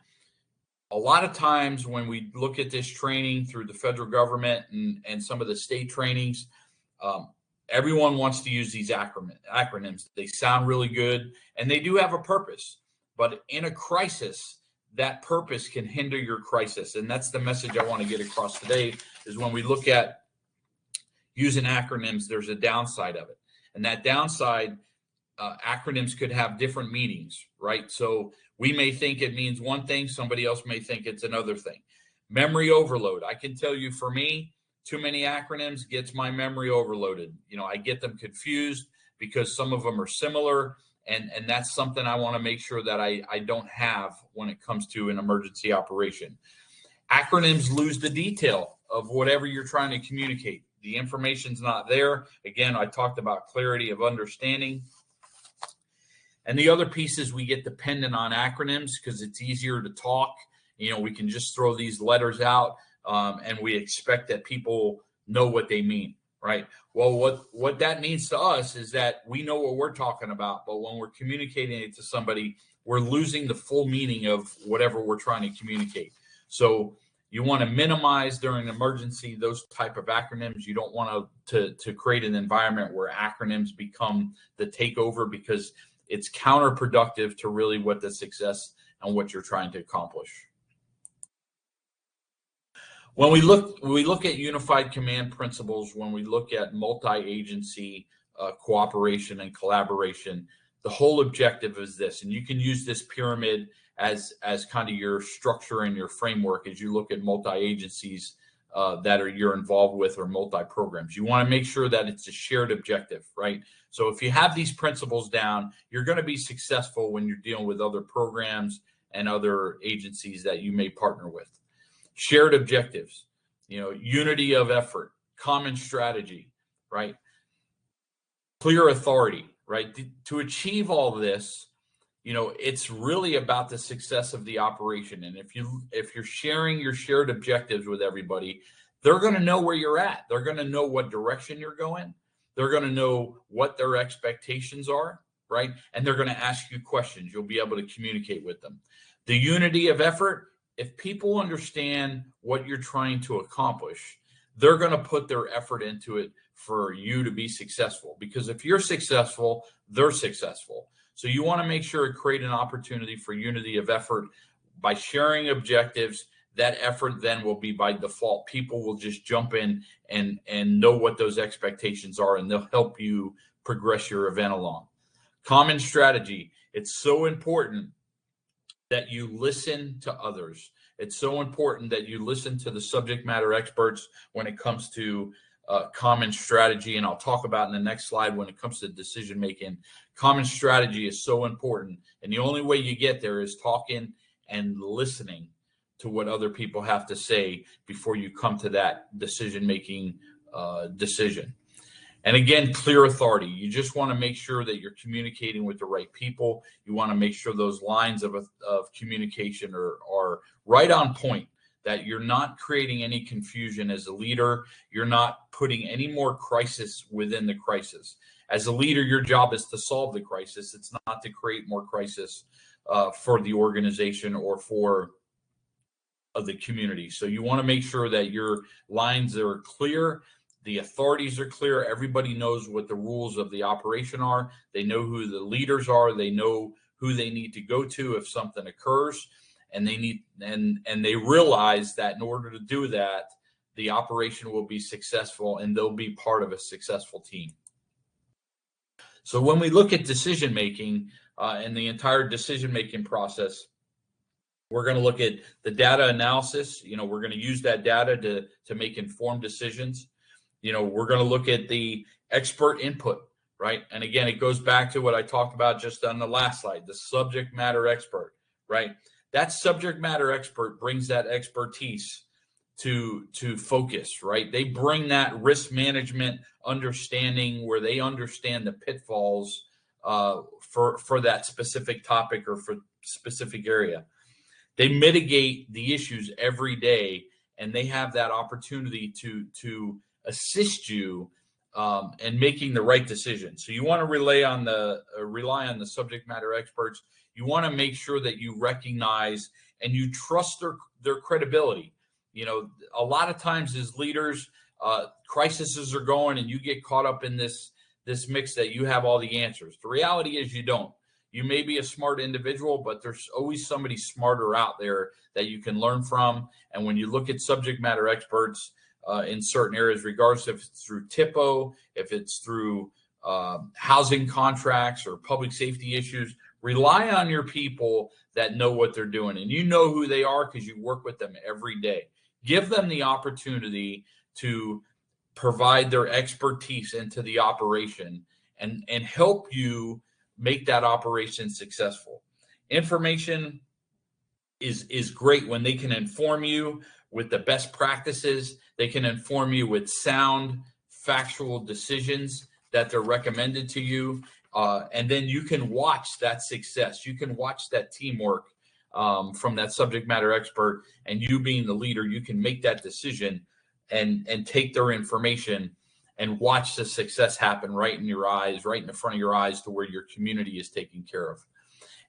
S2: A lot of times when we look at this training through the federal government and some of the state trainings, everyone wants to use these acronyms. They sound really good, and they do have a purpose. But in a crisis, that purpose can hinder your crisis. And that's the message I want to get across today, is when we look at using acronyms, there's a downside of it. And that downside, acronyms could have different meanings, right? So we may think it means one thing, somebody else may think it's another thing. Memory overload. I can tell you, for me, too many acronyms gets my memory overloaded. I get them confused because some of them are similar, and that's something I want to make sure that I don't have when it comes to an emergency operation. Acronyms lose the detail of whatever you're trying to communicate. The information's not there. Again, I talked about clarity of understanding. And the other piece is we get dependent on acronyms because it's easier to talk. We can just throw these letters out, and we expect that people know what they mean, right? Well, what that means to us is that we know what we're talking about, but when we're communicating it to somebody, we're losing the full meaning of whatever we're trying to communicate. So you want to minimize during an emergency those type of acronyms. You don't want to create an environment where acronyms become the takeover, because it's counterproductive to really what the success and what you're trying to accomplish. When we look at unified command principles, when we look at multi-agency cooperation and collaboration, the whole objective is this, and you can use this pyramid as kind of your structure and your framework as you look at multi-agencies that you're involved with, or multi-programs. You want to make sure that it's a shared objective, right? So if you have these principles down, you're going to be successful when you're dealing with other programs and other agencies that you may partner with. Shared objectives, unity of effort, common strategy, right? Clear authority, right? To achieve all this, it's really about the success of the operation. And if you're sharing your shared objectives with everybody, they're going to know where you're at. They're going to know what direction you're going. They're going to know what their expectations are, right? And they're going to ask you questions. You'll be able to communicate with them. The unity of effort, if people understand what you're trying to accomplish, they're going to put their effort into it for you to be successful. Because if you're successful, they're successful. So you want to make sure to create an opportunity for unity of effort by sharing objectives. That effort then will be by default. People will just jump in and know what those expectations are, and they'll help you progress your event along. Common strategy. It's so important that you listen to others. It's so important that you listen to the subject matter experts when it comes to common strategy. And I'll talk about in the next slide when it comes to decision making. Common strategy is so important. And the only way you get there is talking and listening to what other people have to say before you come to that decision making decision. And again, clear authority. You just want to make sure that you're communicating with the right people. You want to make sure those lines of communication are right on point, that you're not creating any confusion as a leader. You're not putting any more crisis within the crisis. As a leader, your job is to solve the crisis. It's not to create more crisis for the organization or for the community. So you want to make sure that your lines are clear. The authorities are clear. Everybody knows what the rules of the operation are. They know who the leaders are. They know who they need to go to if something occurs. And they realize that in order to do that, the operation will be successful and they'll be part of a successful team. So when we look at decision making and the entire decision making process, we're going to look at the data analysis. We're going to use that data to make informed decisions. We're going to look at the expert input, right? And again, it goes back to what I talked about just on the last slide, the subject matter expert, right? That subject matter expert brings that expertise to focus, right? They bring that risk management understanding where they understand the pitfalls for that specific topic or for specific area. They mitigate the issues every day, and they have that opportunity to assist you in making the right decision. So you want to rely on the subject matter experts. You want to make sure that you recognize and you trust their credibility. A lot of times as leaders, crises are going and you get caught up in this mix that you have all the answers. The reality is you don't. You may be a smart individual, but there's always somebody smarter out there that you can learn from. And when you look at subject matter experts in certain areas, regardless if it's through TIPO, if it's through housing contracts or public safety issues, rely on your people that know what they're doing. And you know who they are because you work with them every day. Give them the opportunity to provide their expertise into the operation and help you make that operation successful. Information is great when they can inform you with the best practices. They can inform you with sound, factual decisions that they're recommended to you. And then you can watch that success. You can watch that teamwork from that subject matter expert, and you being the leader, you can make that decision and take their information and watch the success happen right in your eyes, right in the front of your eyes, to where your community is taken care of.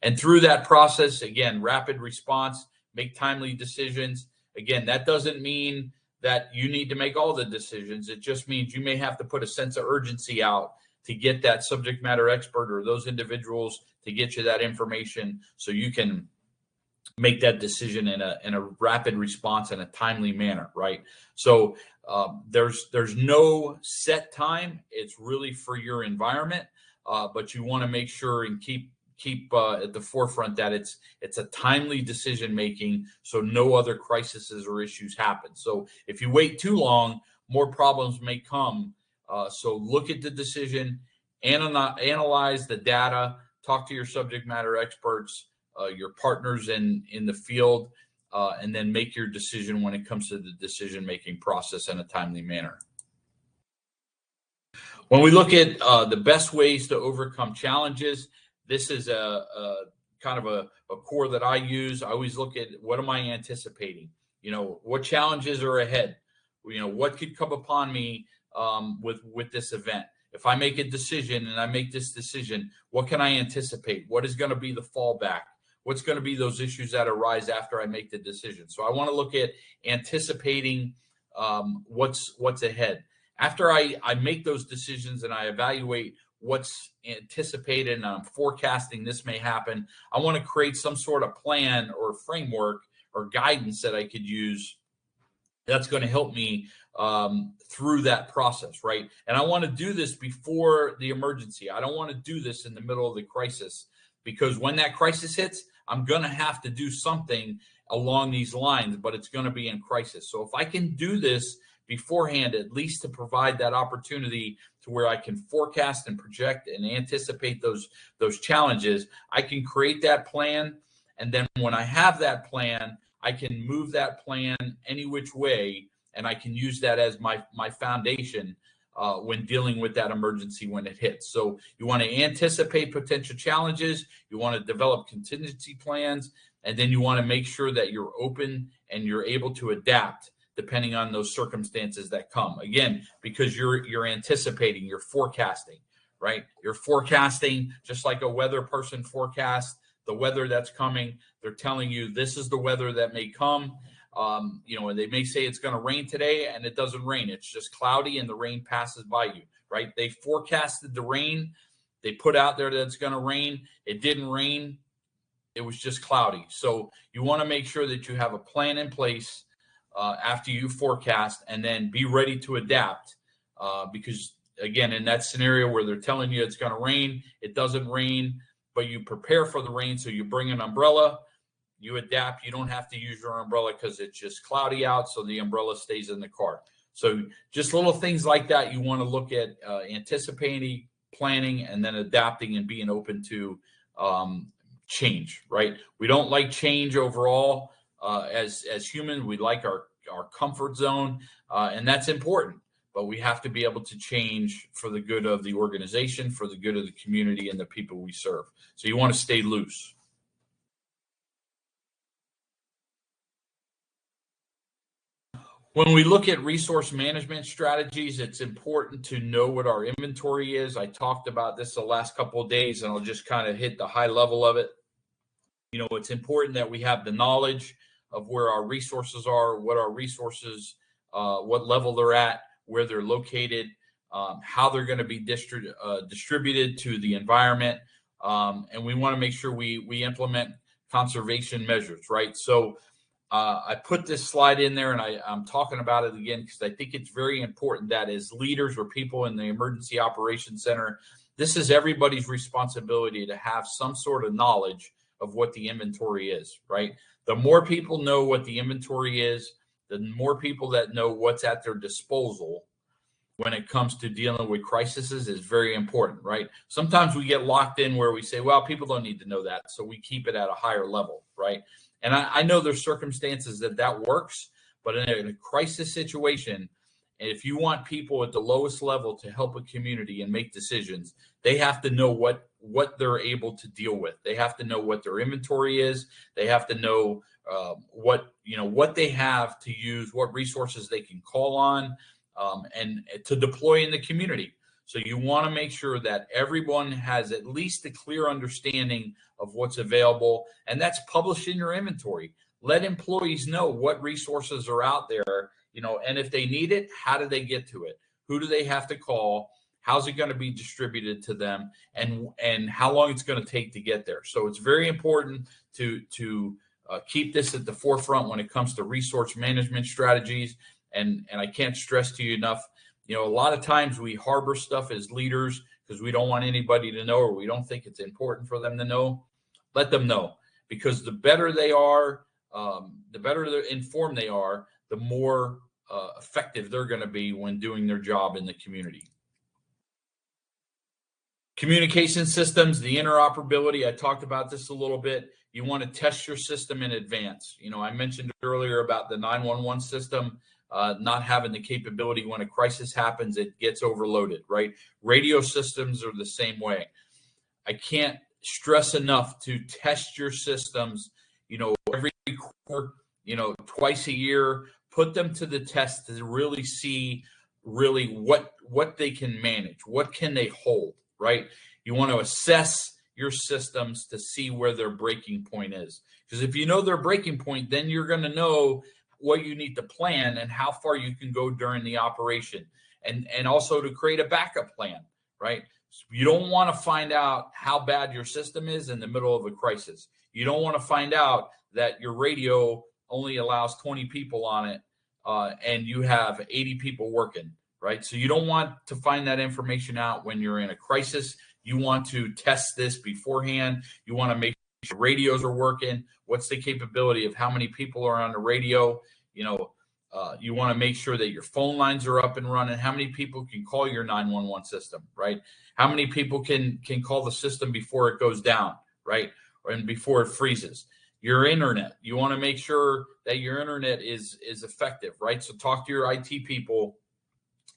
S2: And through that process, again, rapid response, make timely decisions. Again, that doesn't mean that you need to make all the decisions. It just means you may have to put a sense of urgency out to get that subject matter expert or those individuals to get you that information so you can make that decision in a rapid response in a timely manner, right? So there's no set time. It's really for your environment, but you want to make sure and keep at the forefront that it's a timely decision making, so no other crises or issues happen. So if you wait too long, more problems may come. So look at the decision, analyze the data, talk to your subject matter experts, your partners in the field, and then make your decision when it comes to the decision-making process in a timely manner. When we look at the best ways to overcome challenges, this is a kind of a core that I use. I always look at, what am I anticipating? What challenges are ahead? What could come upon me with this event? If I make a decision and I make this decision, what can I anticipate? What is going to be the fallback? What's going to be those issues that arise after I make the decision? So I want to look at anticipating what's ahead. After I make those decisions and I evaluate what's anticipated and I'm forecasting this may happen, I want to create some sort of plan or framework or guidance that I could use that's going to help me through that process, right? And I want to do this before the emergency. I don't want to do this in the middle of the crisis, because when that crisis hits, I'm going to have to do something along these lines, but it's going to be in crisis. So if I can do this beforehand, at least to provide that opportunity to where I can forecast and project and anticipate those challenges, I can create that plan. And then when I have that plan, I can move that plan any which way, and I can use that as my foundation when dealing with that emergency when it hits. So you want to anticipate potential challenges, you want to develop contingency plans, and then you want to make sure that you're open and you're able to adapt depending on those circumstances that come. Again, because you're anticipating, you're forecasting, right? You're forecasting just like a weather person forecasts the weather that's coming. They're telling you this is the weather that may come. And they may say it's going to rain today, and it doesn't rain. It's just cloudy and the rain passes by you, right? They forecasted the rain. They put out there that it's going to rain. It didn't rain. It was just cloudy. So you want to make sure that you have a plan in place after you forecast, and then be ready to adapt because, again, in that scenario where they're telling you it's going to rain, it doesn't rain, but you prepare for the rain. So you bring an umbrella. You adapt. You don't have to use your umbrella because it's just cloudy out, so the umbrella stays in the car. So just little things like that you want to look at, anticipating, planning, and then adapting and being open to change, right? We don't like change overall as humans. We like our comfort zone, and that's important. But we have to be able to change for the good of the organization, for the good of the community and the people we serve. So you want to stay loose. When we look at resource management strategies, it's important to know what our inventory is. I talked about this the last couple of days, and I'll just kind of hit the high level of it. It's important that we have the knowledge of where our resources are, what our resources, what level they're at, where they're located, how they're going to be distributed to the environment, and we want to make sure we implement conservation measures, right? So I put this slide in there, and I'm talking about it again because I think it's very important that as leaders or people in the Emergency Operations Center, this is everybody's responsibility to have some sort of knowledge of what the inventory is, right? The more people know what the inventory is, the more people that know what's at their disposal when it comes to dealing with crises is very important, right? Sometimes we get locked in where we say, well, people don't need to know that, so we keep it at a higher level, right? And I know there's circumstances that works, but in a crisis situation, if you want people at the lowest level to help a community and make decisions, they have to know what they're able to deal with. They have to know what their inventory is. They have to know what they have to use, what resources they can call on, and to deploy in the community. So you want to make sure that everyone has at least a clear understanding of what's available, and that's published in your inventory. Let employees know what resources are out there, and if they need it, how do they get to it? Who do they have to call? How's it going to be distributed to them, and how long it's going to take to get there? So it's very important to keep this at the forefront when it comes to resource management strategies. And I can't stress to you enough, a lot of times we harbor stuff as leaders because we don't want anybody to know, or we don't think it's important for them to know. Let them know, because the better they are, the better informed they are, the more effective they're going to be when doing their job in the community. Communication systems, the interoperability, I talked about this a little bit. You want to test your system in advance. I mentioned earlier about the 911 system not having the capability when a crisis happens, it gets overloaded, right? Radio systems are the same way. I can't stress enough to test your systems, every quarter, twice a year. Put them to the test to really see what they can manage, what can they hold, right? You want to assess your systems to see where their breaking point is. Because if you know their breaking point, then you're going to know what you need to plan and how far you can go during the operation, and also to create a backup plan, right? You don't want to find out how bad your system is in the middle of a crisis. You don't want to find out that your radio only allows 20 people on it and you have 80 people working, right? So you don't want to find that information out when you're in a crisis. You want to test this beforehand. You want to make sure radios are working. What's the capability of how many people are on the radio? You want to make sure that your phone lines are up and running. How many people can call your 911 system, right? How many people can call the system before it goes down, right? And before it freezes. Your internet, you want to make sure that your internet is effective, right? So talk to your IT people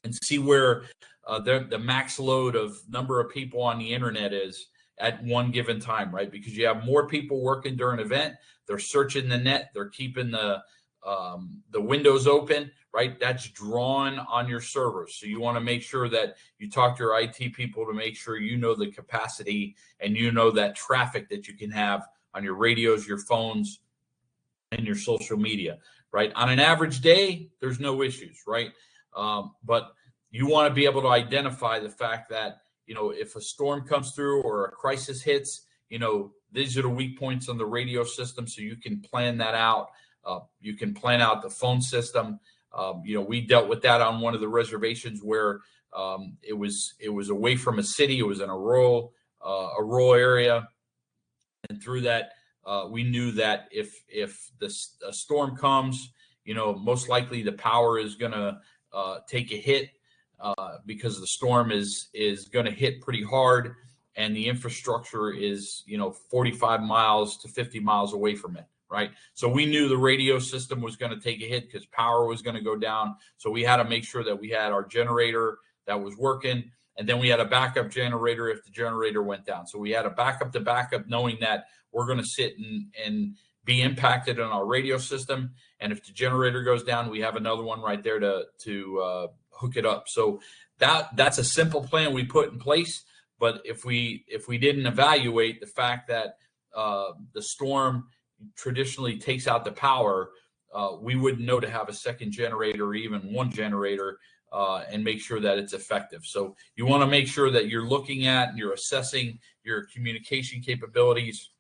S2: and see where the max load of number of people on the internet is at one given time, right? Because you have more people working during an event, they're searching the net, they're keeping the windows open, right? That's drawn on your servers. So you want to make sure that you talk to your IT people to make sure you know the capacity and you know that traffic that you can have on your radios, your phones, and your social media, right? On an average day, there's no issues, right? But you want to be able to identify the fact that, if a storm comes through or a crisis hits, these are the weak points on the radio system, so you can plan that out. You can plan out the phone system. We dealt with that on one of the reservations where it was away from a city. It was in a rural area, and through that, we knew that if a storm comes, most likely the power is going to take a hit because the storm is going to hit pretty hard, and the infrastructure is 45 miles to 50 miles away from it. Right. So we knew the radio system was going to take a hit because power was going to go down. So we had to make sure that we had our generator that was working. And then we had a backup generator if the generator went down. So we had a backup to backup, knowing that we're going to sit and be impacted on our radio system. And if the generator goes down, we have another one right there to hook it up. So that's a simple plan we put in place. But if we didn't evaluate the fact that the storm traditionally takes out the power, we wouldn't know to have a second generator or even one generator and make sure that it's effective. So you want to make sure that you're looking at and you're assessing your communication capabilities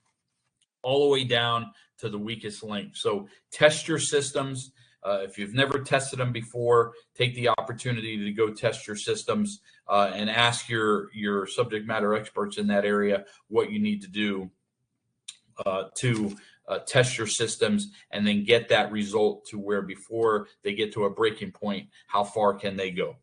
S2: all the way down to the weakest link. So test your systems. If you've never tested them before, take the opportunity to go test your systems and ask your subject matter experts in that area what you need to do to test your systems, and then get that result to where before they get to a breaking point, how far can they go?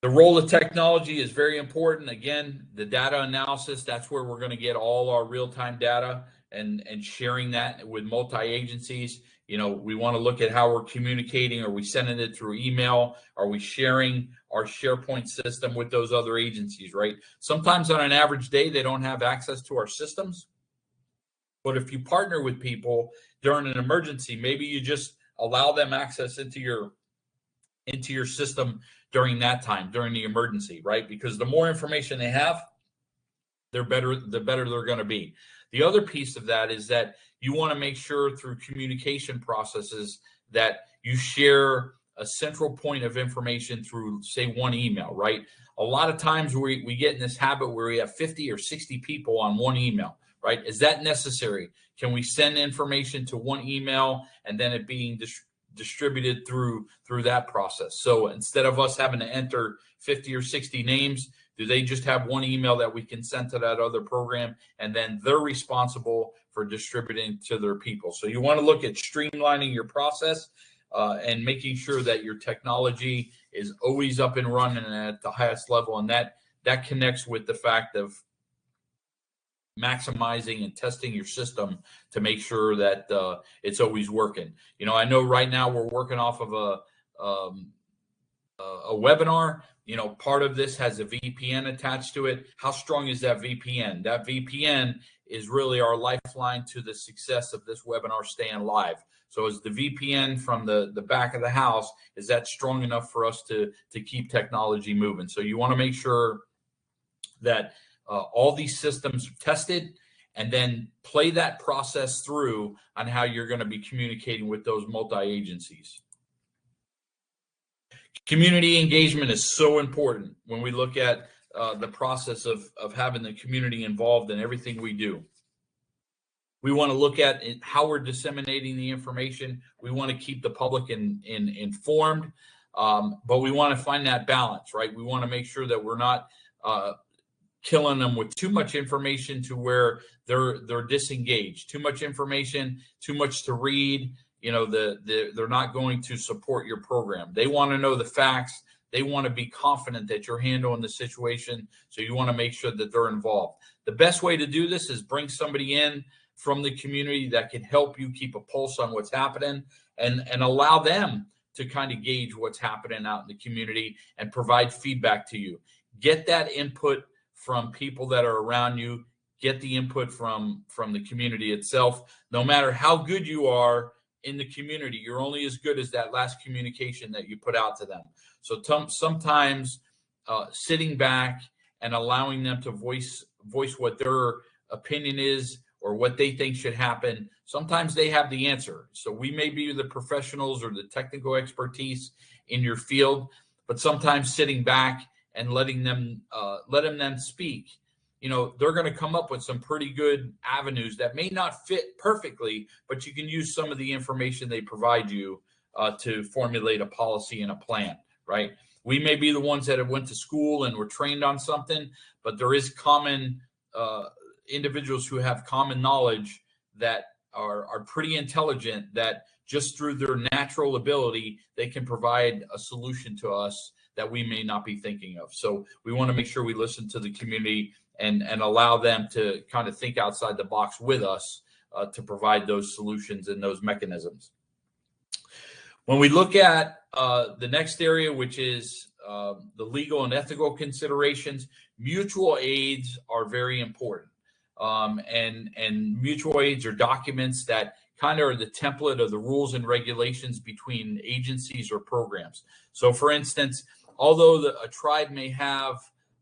S2: The role of technology is very important. Again, the data analysis, that's where we're going to get all our real-time data and sharing that with multi-agencies. You know, we want to look at how we're communicating. Are we sending it through email? Are we sharing our SharePoint system with those other agencies, right? Sometimes on an average day, they don't have access to our systems. But if you partner with people during an emergency, maybe you just allow them access into your system during that time, during the emergency, right? Because the more information they have, the better they're going to be. The other piece of that is that you want to make sure through communication processes that you share a central point of information through, say, one email, right? A lot of times we get in this habit where we have 50 or 60 people on one email, right? Is that necessary? Can we send information to one email and then it being distributed through that process? So instead of us having to enter 50 or 60 names, do they just have one email that we can send to that other program, and then they're responsible for distributing to their people? So you want to look at streamlining your process and making sure that your technology is always up and running at the highest level, and that connects with the fact of maximizing and testing your system to make sure that it's always working. You know, I know right now we're working off of a webinar. You know, part of this has a VPN attached to it. How strong is that VPN? That VPN is really our lifeline to the success of this webinar staying live. So is the VPN from the back of the house, is that strong enough for us to keep technology moving? So you want to make sure that all these systems are tested, and then play that process through on how you're going to be communicating with those multi-agencies. Community engagement is so important when we look at the process of having the community involved in everything we do. We want to look at how we're disseminating the information. We want to keep the public informed, but we want to find that balance, right? We want to make sure that we're not killing them with too much information to where they're disengaged. Too much information, too much to read. You know, they're not going to support your program. They want to know the facts. They want to be confident that you're handling the situation. So you want to make sure that they're involved. The best way to do this is bring somebody in from the community that can help you keep a pulse on what's happening, and allow them to kind of gauge what's happening out in the community and provide feedback to you. Get that input from people that are around you. Get the input from the community itself. No matter how good you are in the community, you're only as good as that last communication that you put out to them. So sometimes sitting back and allowing them to voice what their opinion is or what they think should happen, sometimes they have the answer. So we may be the professionals or the technical expertise in your field, but sometimes sitting back and letting them speak, you know, they're going to come up with some pretty good avenues that may not fit perfectly, but you can use some of the information they provide you to formulate a policy and a plan, right? We may be the ones that have went to school and were trained on something, but there is common individuals who have common knowledge that are pretty intelligent, that just through their natural ability, they can provide a solution to us that we may not be thinking of. So we want to make sure we listen to the community and allow them to kind of think outside the box with us to provide those solutions and those mechanisms. When we look at the next area, which is the legal and ethical considerations, mutual aids are very important. And mutual aids are documents that kind of are the template of the rules and regulations between agencies or programs. So for instance, although a tribe may have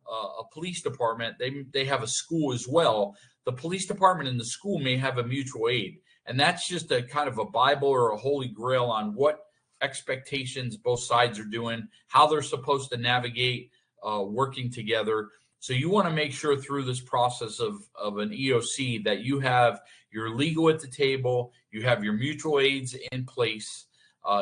S2: a police department, they have a school as well. The police department and the school may have a mutual aid. And that's just a kind of a Bible or a holy grail on what expectations both sides are doing, how they're supposed to navigate working together. So you want to make sure through this process of an EOC that you have your legal at the table, you have your mutual aids in place,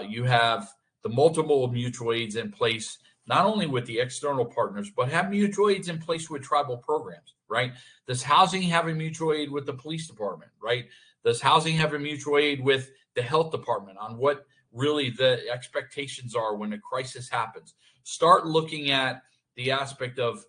S2: you have the multiple mutual aids in place, not only with the external partners, but have mutual aids in place with tribal programs, right? Does housing have a mutual aid with the police department, right? Does housing have a mutual aid with the health department on what really the expectations are when a crisis happens? Start looking at the aspect of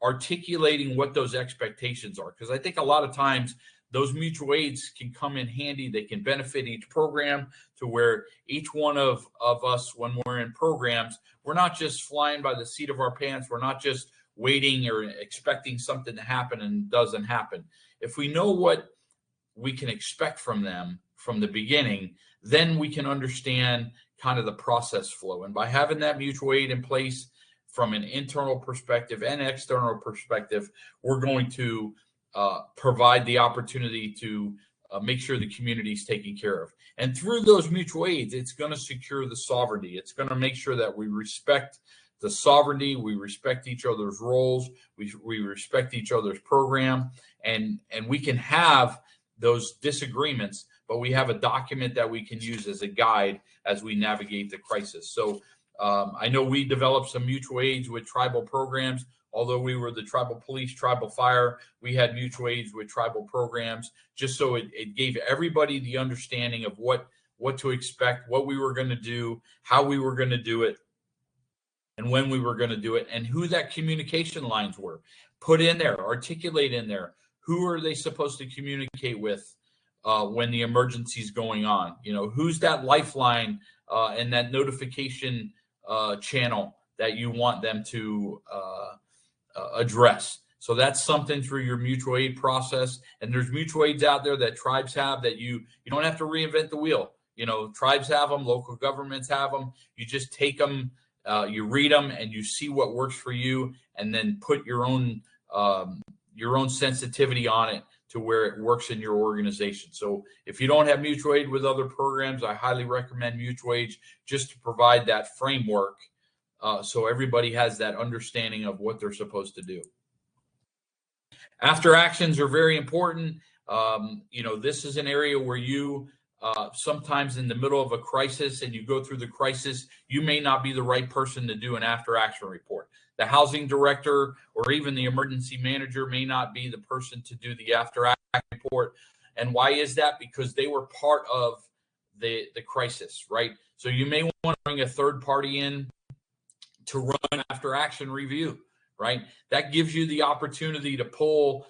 S2: articulating what those expectations are, because I think a lot of times those mutual aids can come in handy. They can benefit each program to where each one of us, when we're in programs, we're not just flying by the seat of our pants. We're not just waiting or expecting something to happen and it doesn't happen. If we know what we can expect from them from the beginning, then we can understand kind of the process flow. And by having that mutual aid in place from an internal perspective and external perspective, we're going to provide the opportunity to make sure the community is taken care of. And through those mutual aids, it's going to secure the sovereignty. It's going to make sure that we respect the sovereignty, we respect each other's roles, we respect each other's program, and we can have those disagreements, but we have a document that we can use as a guide as we navigate the crisis. So I know we developed some mutual aids with tribal programs. Although we were the tribal police, tribal fire, we had mutual aids with tribal programs, just so it gave everybody the understanding of what to expect, what we were going to do, how we were going to do it, and when we were going to do it, and who that communication lines were. Put in there, articulate in there, who are they supposed to communicate with when the emergency is going on? You know, who's that lifeline and that notification channel that you want them to address. So that's something through your mutual aid process. And there's mutual aids out there that tribes have that you don't have to reinvent the wheel. You know, tribes have them, local governments have them. You just take them, you read them, and you see what works for you, and then put your own sensitivity on it to where it works in your organization. So if you don't have mutual aid with other programs, I highly recommend mutual aid just to provide that framework. So everybody has that understanding of what they're supposed to do. After actions are very important. You know, this is an area where you sometimes in the middle of a crisis and you go through the crisis, you may not be the right person to do an after action report. The housing director or even the emergency manager may not be the person to do the after action report. And why is that? Because they were part of the crisis, right? So you may want to bring a third party in to run after action review, right? That gives you the opportunity to pull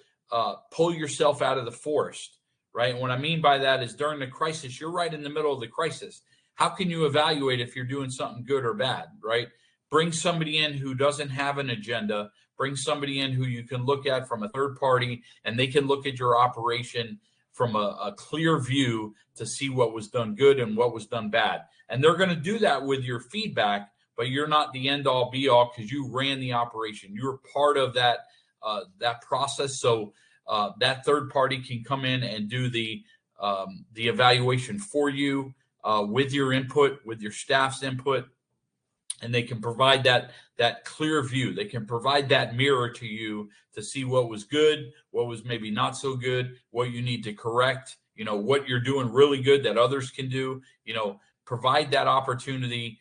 S2: yourself out of the forest, right? And what I mean by that is during the crisis, you're right in the middle of the crisis. How can you evaluate if you're doing something good or bad, right? Bring somebody in who doesn't have an agenda. Bring somebody in who you can look at from a third party, and they can look at your operation from a clear view to see what was done good and what was done bad. And they're going to do that with your feedback, but you're not the end all be all because you ran the operation. You're part of that process. So that third party can come in and do the evaluation for you with your input, with your staff's input, and they can provide that clear view. They can provide that mirror to you to see what was good, what was maybe not so good, what you need to correct, you know, what you're doing really good that others can do. You know, provide that opportunity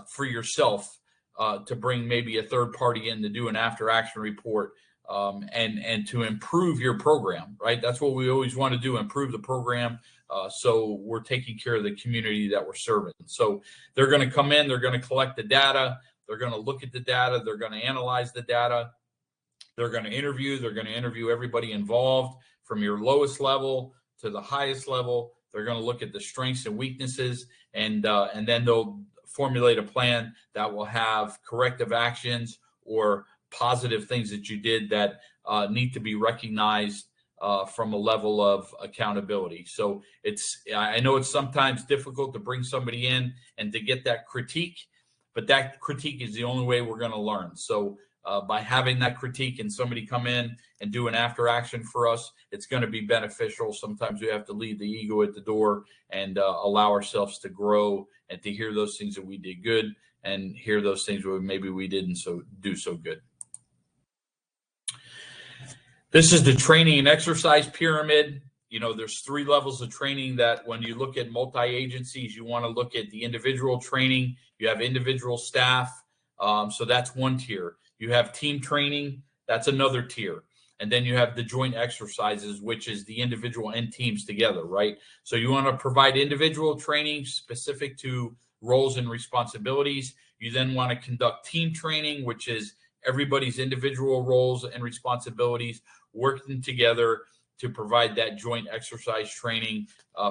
S2: for yourself to bring maybe a third party in to do an after action report and to improve your program, right? That's what we always want to do, improve the program. So we're taking care of the community that we're serving. So they're going to come in, they're going to collect the data, they're going to look at the data, they're going to analyze the data, they're going to interview everybody involved from your lowest level to the highest level. They're going to look at the strengths and weaknesses, and then they'll formulate a plan that will have corrective actions or positive things that you did that need to be recognized from a level of accountability. So I know it's sometimes difficult to bring somebody in and to get that critique, but that critique is the only way we're going to learn. So by having that critique and somebody come in and do an after action for us, it's going to be beneficial. Sometimes we have to leave the ego at the door and allow ourselves to grow and to hear those things that we did good and hear those things where maybe we didn't do so good. This is the training and exercise pyramid. You know, there's 3 levels of training that when you look at multi-agencies, you want to look at the individual training. You have individual staff. So that's one tier. You have team training. That's another tier. And then you have the joint exercises, which is the individual and teams together, right? So you want to provide individual training specific to roles and responsibilities. You then want to conduct team training, which is everybody's individual roles and responsibilities working together to provide that joint exercise training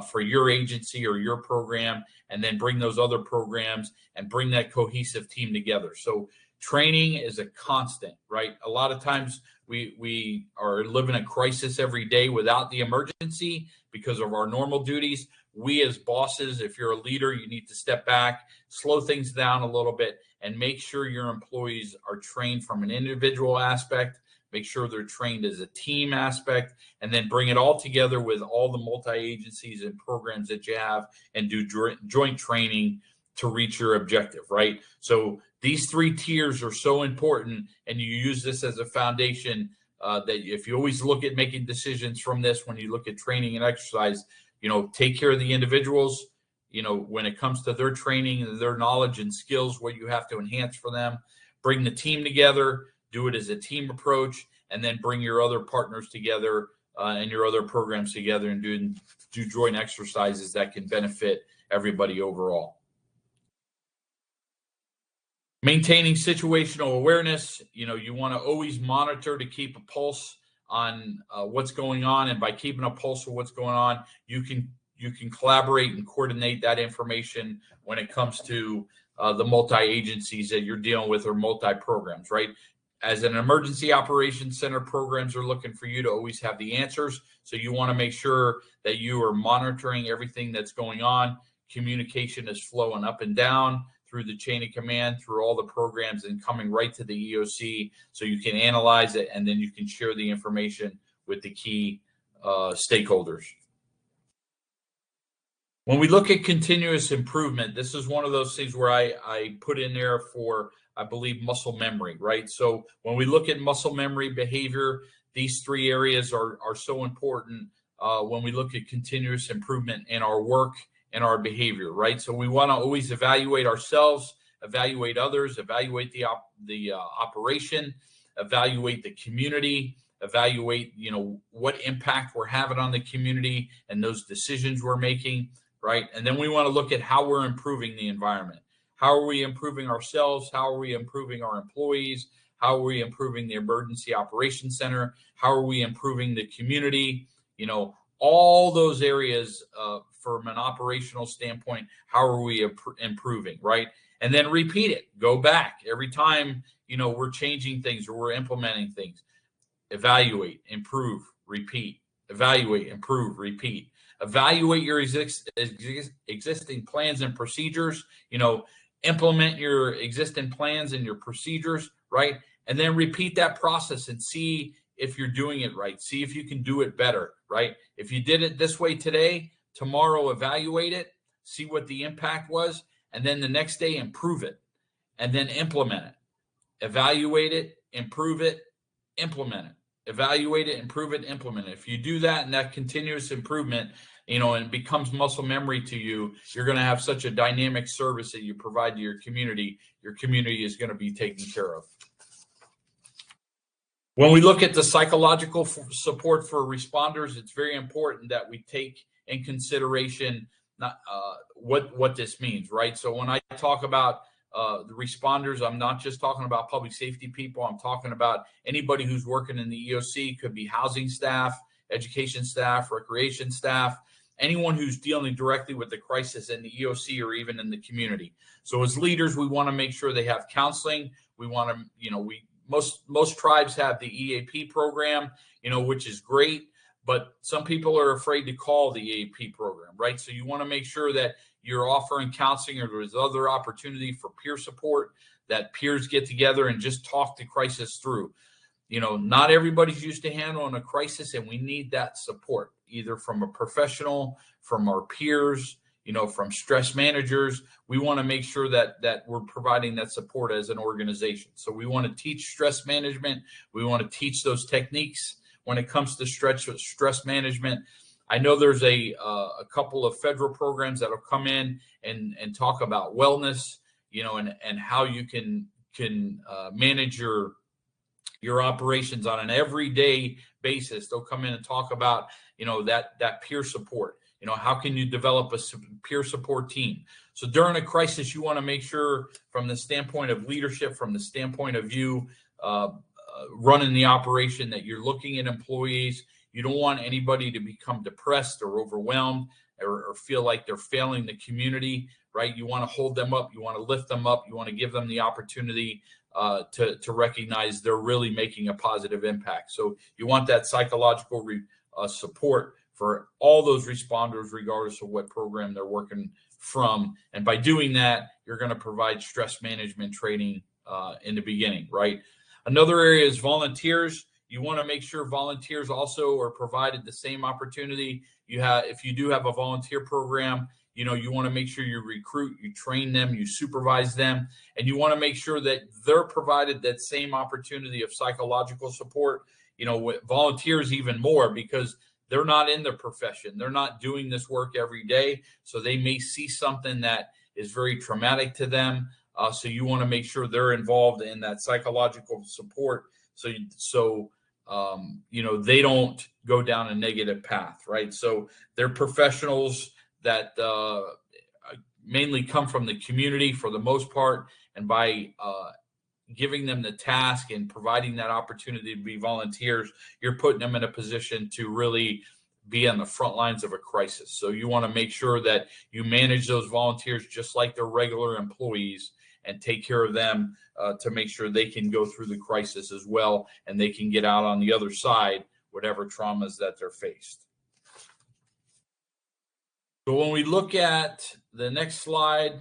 S2: for your agency or your program, and then bring those other programs and bring that cohesive team together. So training is a constant, right? A lot of times we are living a crisis every day without the emergency because of our normal duties. We as bosses, if you're a leader, you need to step back, slow things down a little bit, and make sure your employees are trained from an individual aspect, make sure they're trained as a team aspect, and then bring it all together with all the multi-agencies and programs that you have and do joint training to reach your objective, right? So these 3 tiers are so important, and you use this as a foundation that if you always look at making decisions from this, when you look at training and exercise, you know, take care of the individuals, you know, when it comes to their training and their knowledge and skills, what you have to enhance for them, bring the team together, do it as a team approach, and then bring your other partners together and your other programs together and do joint exercises that can benefit everybody overall. Maintaining situational awareness, you know, you want to always monitor to keep a pulse on what's going on, and by keeping a pulse of what's going on, you can collaborate and coordinate that information when it comes to the multi-agencies that you're dealing with or multi-programs, right? As an emergency operations center, programs are looking for you to always have the answers. So you want to make sure that you are monitoring everything that's going on. Communication is flowing up and down through the chain of command, through all the programs, and coming right to the EOC so you can analyze it, and then you can share the information with the key stakeholders. When we look at continuous improvement, this is one of those things where I put in there for, I believe, muscle memory, right? So when we look at muscle memory behavior, these 3 areas are so important when we look at continuous improvement in our work and our behavior, right? So we want to always evaluate ourselves, evaluate others, evaluate the operation, evaluate the community, evaluate, you know, what impact we're having on the community and those decisions we're making, right? And then we want to look at how we're improving the environment. How are we improving ourselves? How are we improving our employees? How are we improving the emergency operations center? How are we improving the community? You know, all those areas from an operational standpoint, how are we improving, right? And then repeat it. Go back every time, you know, we're changing things or we're implementing things. Evaluate, improve, repeat. Evaluate, improve, repeat. Evaluate your existing plans and procedures. You know, implement your existing plans and your procedures, right? And then repeat that process and see if you're doing it right. See if you can do it better, right? If you did it this way today, tomorrow evaluate it, see what the impact was, and then the next day improve it, and then implement it. Evaluate it, improve it, implement it. Evaluate it, improve it, implement it. If you do that and that continuous improvement, you know, and it becomes muscle memory to you, you're going to have such a dynamic service that you provide to your community. Your community is going to be taken care of. When we look at the psychological support for responders, it's very important that we take in consideration what this means, right? So when I talk about the responders, I'm not just talking about public safety people. I'm talking about anybody who's working in the EOC. Could be housing staff, education staff, recreation staff, anyone who's dealing directly with the crisis in the EOC or even in the community. So as leaders, we want to make sure they have counseling. We want to, you know, most tribes have the EAP program, you know, which is great, but some people are afraid to call the EAP program, right? So you want to make sure that you're offering counseling or there's other opportunity for peer support, that peers get together and just talk the crisis through. Not everybody's used to handling a crisis, and we need that support, either from a professional, from our peers, from stress managers. We want to make sure that we're providing that support as an organization. So we want to teach stress management. We want to teach those techniques when it comes to stress management. I know there's a couple of federal programs that will come in and talk about wellness, and how you can manage your operations on an everyday basis. They'll come in and talk about, that peer support. How can you develop a peer support team? So during a crisis, you want to make sure, from the standpoint of leadership, from the standpoint of you running the operation, that you're looking at employees. You don't want anybody to become depressed or overwhelmed or feel like they're failing the community, right? You want to hold them up. You want to lift them up. You want to give them the opportunity to recognize they're really making a positive impact. So you want that psychological support for all those responders, regardless of what program they're working from. And by doing that, you're going to provide stress management training in the beginning, right? Another area is volunteers. You want to make sure volunteers also are provided the same opportunity. If you do have a volunteer program, you want to make sure you recruit, you train them, you supervise them, and you want to make sure that they're provided that same opportunity of psychological support. With volunteers even more, because they're not in the profession. They're not doing this work every day. So they may see something that is very traumatic to them. So you want to make sure they're involved in that psychological support. So they don't go down a negative path, right? So they're professionals that mainly come from the community for the most part. And by giving them the task and providing that opportunity to be volunteers, you're putting them in a position to really be on the front lines of a crisis. So you want to make sure that you manage those volunteers just like their regular employees and take care of them to make sure they can go through the crisis as well, and they can get out on the other side, whatever traumas that they're faced. So when we look at the next slide,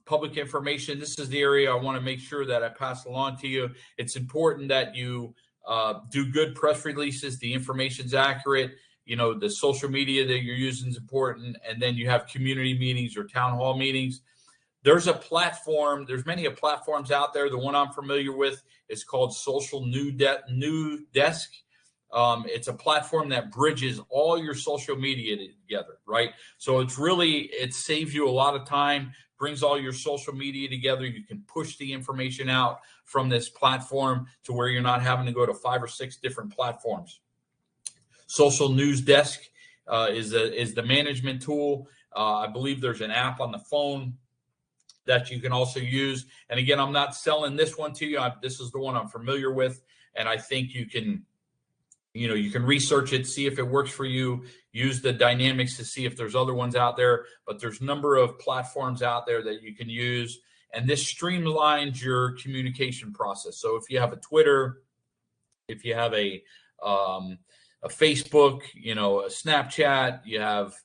S2: public information, this is the area I want to make sure that I pass along to you. It's important that you do good press releases. The information's accurate. The social media that you're using is important. And then you have community meetings or town hall meetings. There's many platforms out there. The one I'm familiar with is called Social New Desk. It's a platform that bridges all your social media together, right? So it saves you a lot of time, brings all your social media together. You can push the information out from this platform to where you're not having to go to 5 or 6 different platforms. Social News Desk is the management tool. I believe there's an app on the phone that you can also use. And again, I'm not selling this one to you. This is the one I'm familiar with, and I think you can research it, see if it works for you, use the dynamics to see if there's other ones out there, but there's a number of platforms out there that you can use. And this streamlines your communication process. So if you have a Twitter, if you have a Facebook, a Snapchat, you have,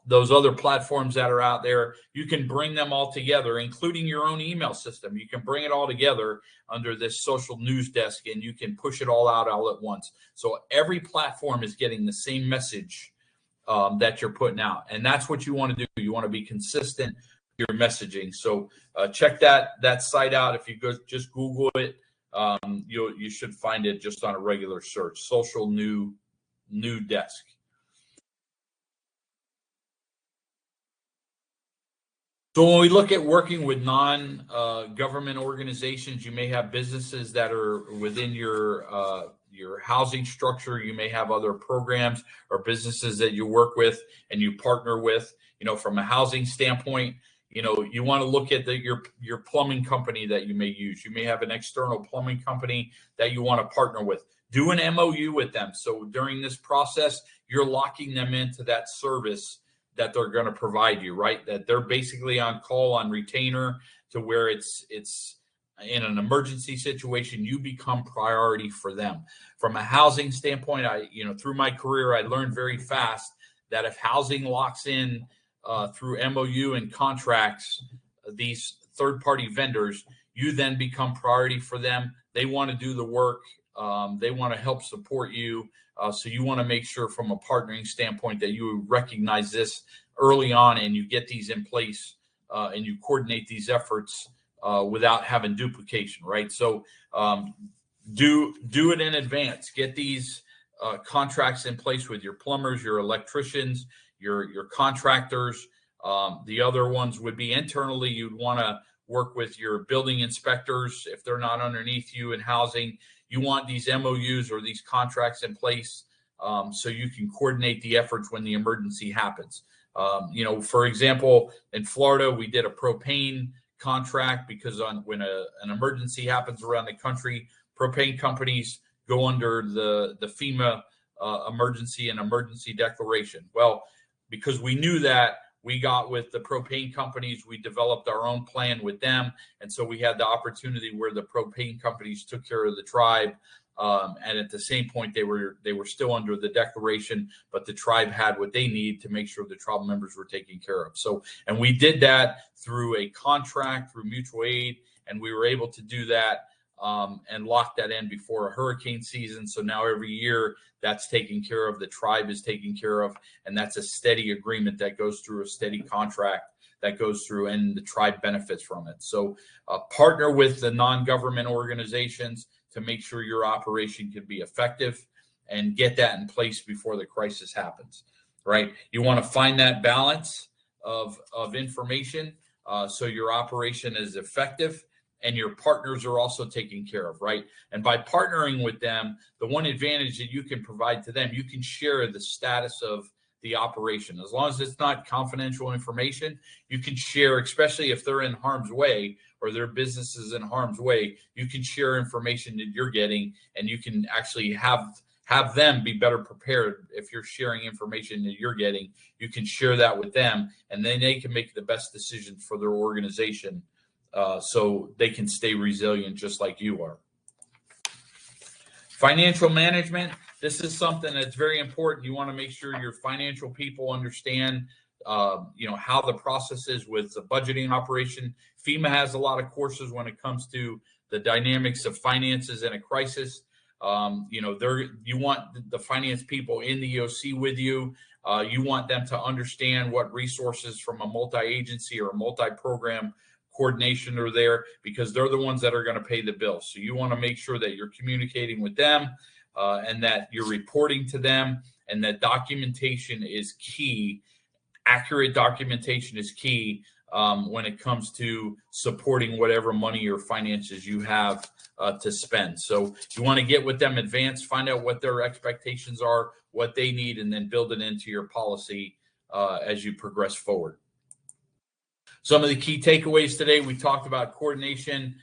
S2: those other platforms that are out there, you can bring them all together, including your own email system. You can bring it all together under this social news desk, and you can push it all out all at once. So every platform is getting the same message that you're putting out. And that's what you want to do. You want to be consistent with your messaging. So check that site out. If you just Google it, you should find it just on a regular search, Social New Desk. So when we look at working with non-government organizations, you may have businesses that are within your housing structure. You may have other programs or businesses that you work with and you partner with. From a housing standpoint, you want to look at your plumbing company that you may use. You may have an external plumbing company that you want to partner with. Do an MOU with them. So during this process, you're locking them into that service that they're going to provide you, right? That they're basically on call on retainer, to where it's in an emergency situation, you become priority for them. From a housing standpoint, through my career, I learned very fast that if housing locks in through MOU and contracts, these third-party vendors, you then become priority for them. They want to do the work. They want to help support you. So you want to make sure from a partnering standpoint that you recognize this early on and you get these in place and you coordinate these efforts without having duplication, right? So do it in advance. Get these contracts in place with your plumbers, your electricians, your contractors. The other ones would be internally. You'd want to work with your building inspectors if they're not underneath you in housing. You want these MOUs or these contracts in place so you can coordinate the efforts when the emergency happens. For example, in Florida, we did a propane contract because when an emergency happens around the country, propane companies go under the FEMA emergency and emergency declaration. Well, because we knew that, we got with the propane companies, we developed our own plan with them. And so we had the opportunity where the propane companies took care of the tribe. And at the same point, they were still under the declaration, but the tribe had what they need to make sure the tribe members were taken care of. So, and we did that through a contract, through mutual aid, and we were able to do that and lock that in before a hurricane season. So now every year that's taken care of, the tribe is taken care of, and that's a steady agreement that goes through, a steady contract that goes through, and the tribe benefits from it. So partner with the non-government organizations to make sure your operation can be effective and get that in place before the crisis happens, right? You want to find that balance of information so your operation is effective and your partners are also taken care of, right? And by partnering with them, the one advantage that you can provide to them, you can share the status of the operation. As long as it's not confidential information, you can share, especially if they're in harm's way or their business is in harm's way, you can share information that you're getting, and you can actually have them be better prepared. If you're sharing information that you're getting, you can share that with them, and then they can make the best decision for their organization so they can stay resilient just like you are. Financial management. This is something that's very important. You want to make sure your financial people understand, how the process is with the budgeting operation. FEMA has a lot of courses when it comes to the dynamics of finances in a crisis. You want the finance people in the EOC with you. You want them to understand what resources from a multi-agency or a multi-program coordination are there, because they're the ones that are going to pay the bill. So you want to make sure that you're communicating with them and that you're reporting to them, and that documentation is key. Accurate documentation is key when it comes to supporting whatever money or finances you have to spend. So you want to get with them advanced, find out what their expectations are, what they need, and then build it into your policy as you progress forward. Some of the key takeaways today: we talked about coordination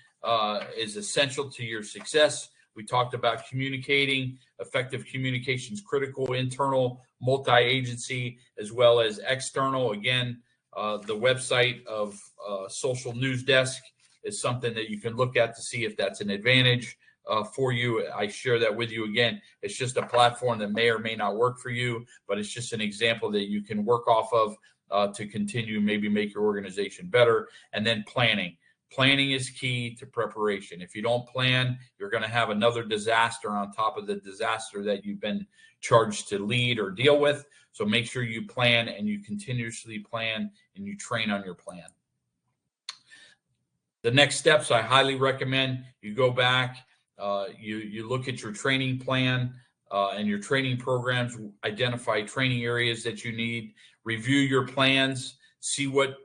S2: is essential to your success. We talked about communicating. Effective communication is critical, internal, multi-agency, as well as external. Again, the website of Social News Desk is something that you can look at to see if that's an advantage for you. I share that with you. Again, it's just a platform that may or may not work for you, but it's just an example that you can work off of to continue, maybe make your organization better. And then planning. Planning is key to preparation. If you don't plan, you're going to have another disaster on top of the disaster that you've been charged to lead or deal with. So make sure you plan, and you continuously plan, and you train on your plan. The next steps, I highly recommend you go back, you look at your training plan and your training programs, identify training areas that you need, review your plans, see what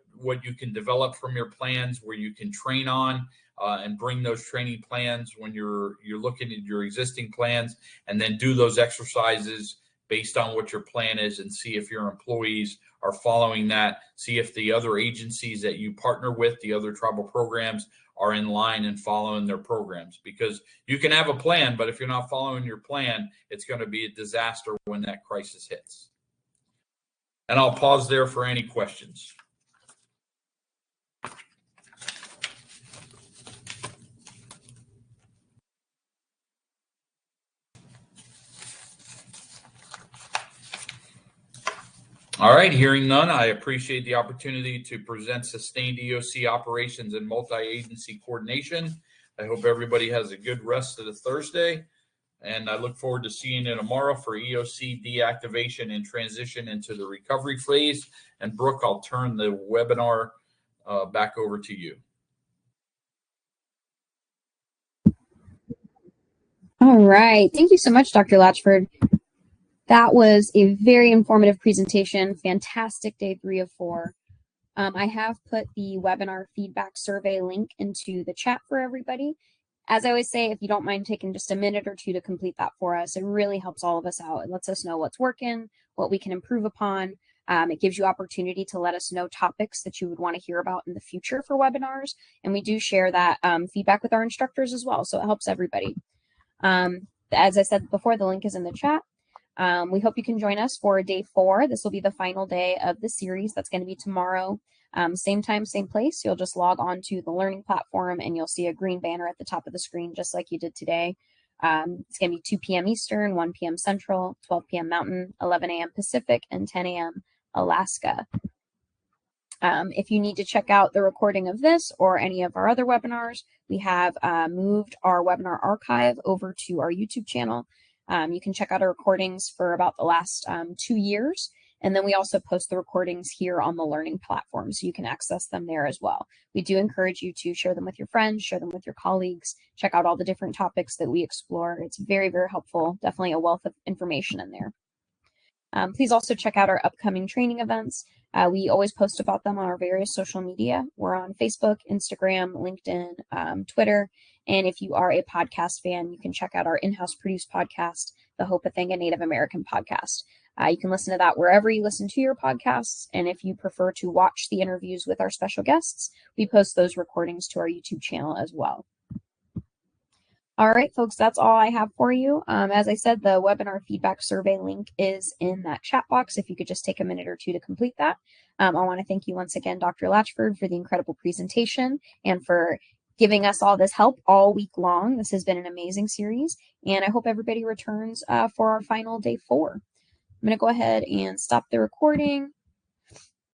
S2: you can develop from your plans, where you can train on, and bring those training plans when you're looking at your existing plans, and then do those exercises based on what your plan is, and see if your employees are following that. See if the other agencies that you partner with, the other tribal programs, are in line and following their programs. Because you can have a plan, but if you're not following your plan, it's going to be a disaster when that crisis hits. And I'll pause there for any questions. All right, hearing none, I appreciate the opportunity to present sustained EOC operations and multi-agency coordination. I hope everybody has a good rest of the Thursday, and I look forward to seeing you tomorrow for EOC deactivation and transition into the recovery phase. And Brooke, I'll turn the webinar back over to you.
S1: All right. Thank you so much, Dr. Latchford. That was a very informative presentation. Fantastic day 3 of 4. I have put the webinar feedback survey link into the chat for everybody. As I always say, if you don't mind taking just a minute or two to complete that for us, it really helps all of us out. It lets us know what's working, what we can improve upon. It gives you opportunity to let us know topics that you would want to hear about in the future for webinars. And we do share that feedback with our instructors as well, so it helps everybody. As I said before, the link is in the chat. We hope you can join us for day 4. This will be the final day of the series. That's going to be tomorrow. Same time, same place. You'll just log on to the learning platform and you'll see a green banner at the top of the screen, just like you did today. It's going to be 2 p.m. Eastern, 1 p.m. Central, 12 p.m. Mountain, 11 a.m. Pacific, and 10 a.m. Alaska. If you need to check out the recording of this or any of our other webinars, we have moved our webinar archive over to our YouTube channel. You can check out our recordings for about the last 2 years. And then we also post the recordings here on the learning platform, so you can access them there as well. We do encourage you to share them with your friends, share them with your colleagues, check out all the different topics that we explore. It's very, very helpful. Definitely a wealth of information in there. Please also check out our upcoming training events. We always post about them on our various social media. We're on Facebook, Instagram, LinkedIn, Twitter. And if you are a podcast fan, you can check out our in-house produced podcast, the Hope a Thing, a Native American podcast. You can listen to that wherever you listen to your podcasts. And if you prefer to watch the interviews with our special guests, we post those recordings to our YouTube channel as well. All right, folks, that's all I have for you. As I said, the webinar feedback survey link is in that chat box. If you could just take a minute or two to complete that. I want to thank you once again, Dr. Latchford, for the incredible presentation and for giving us all this help all week long. This has been an amazing series, and I hope everybody returns for our final day 4. I'm going to go ahead and stop the recording.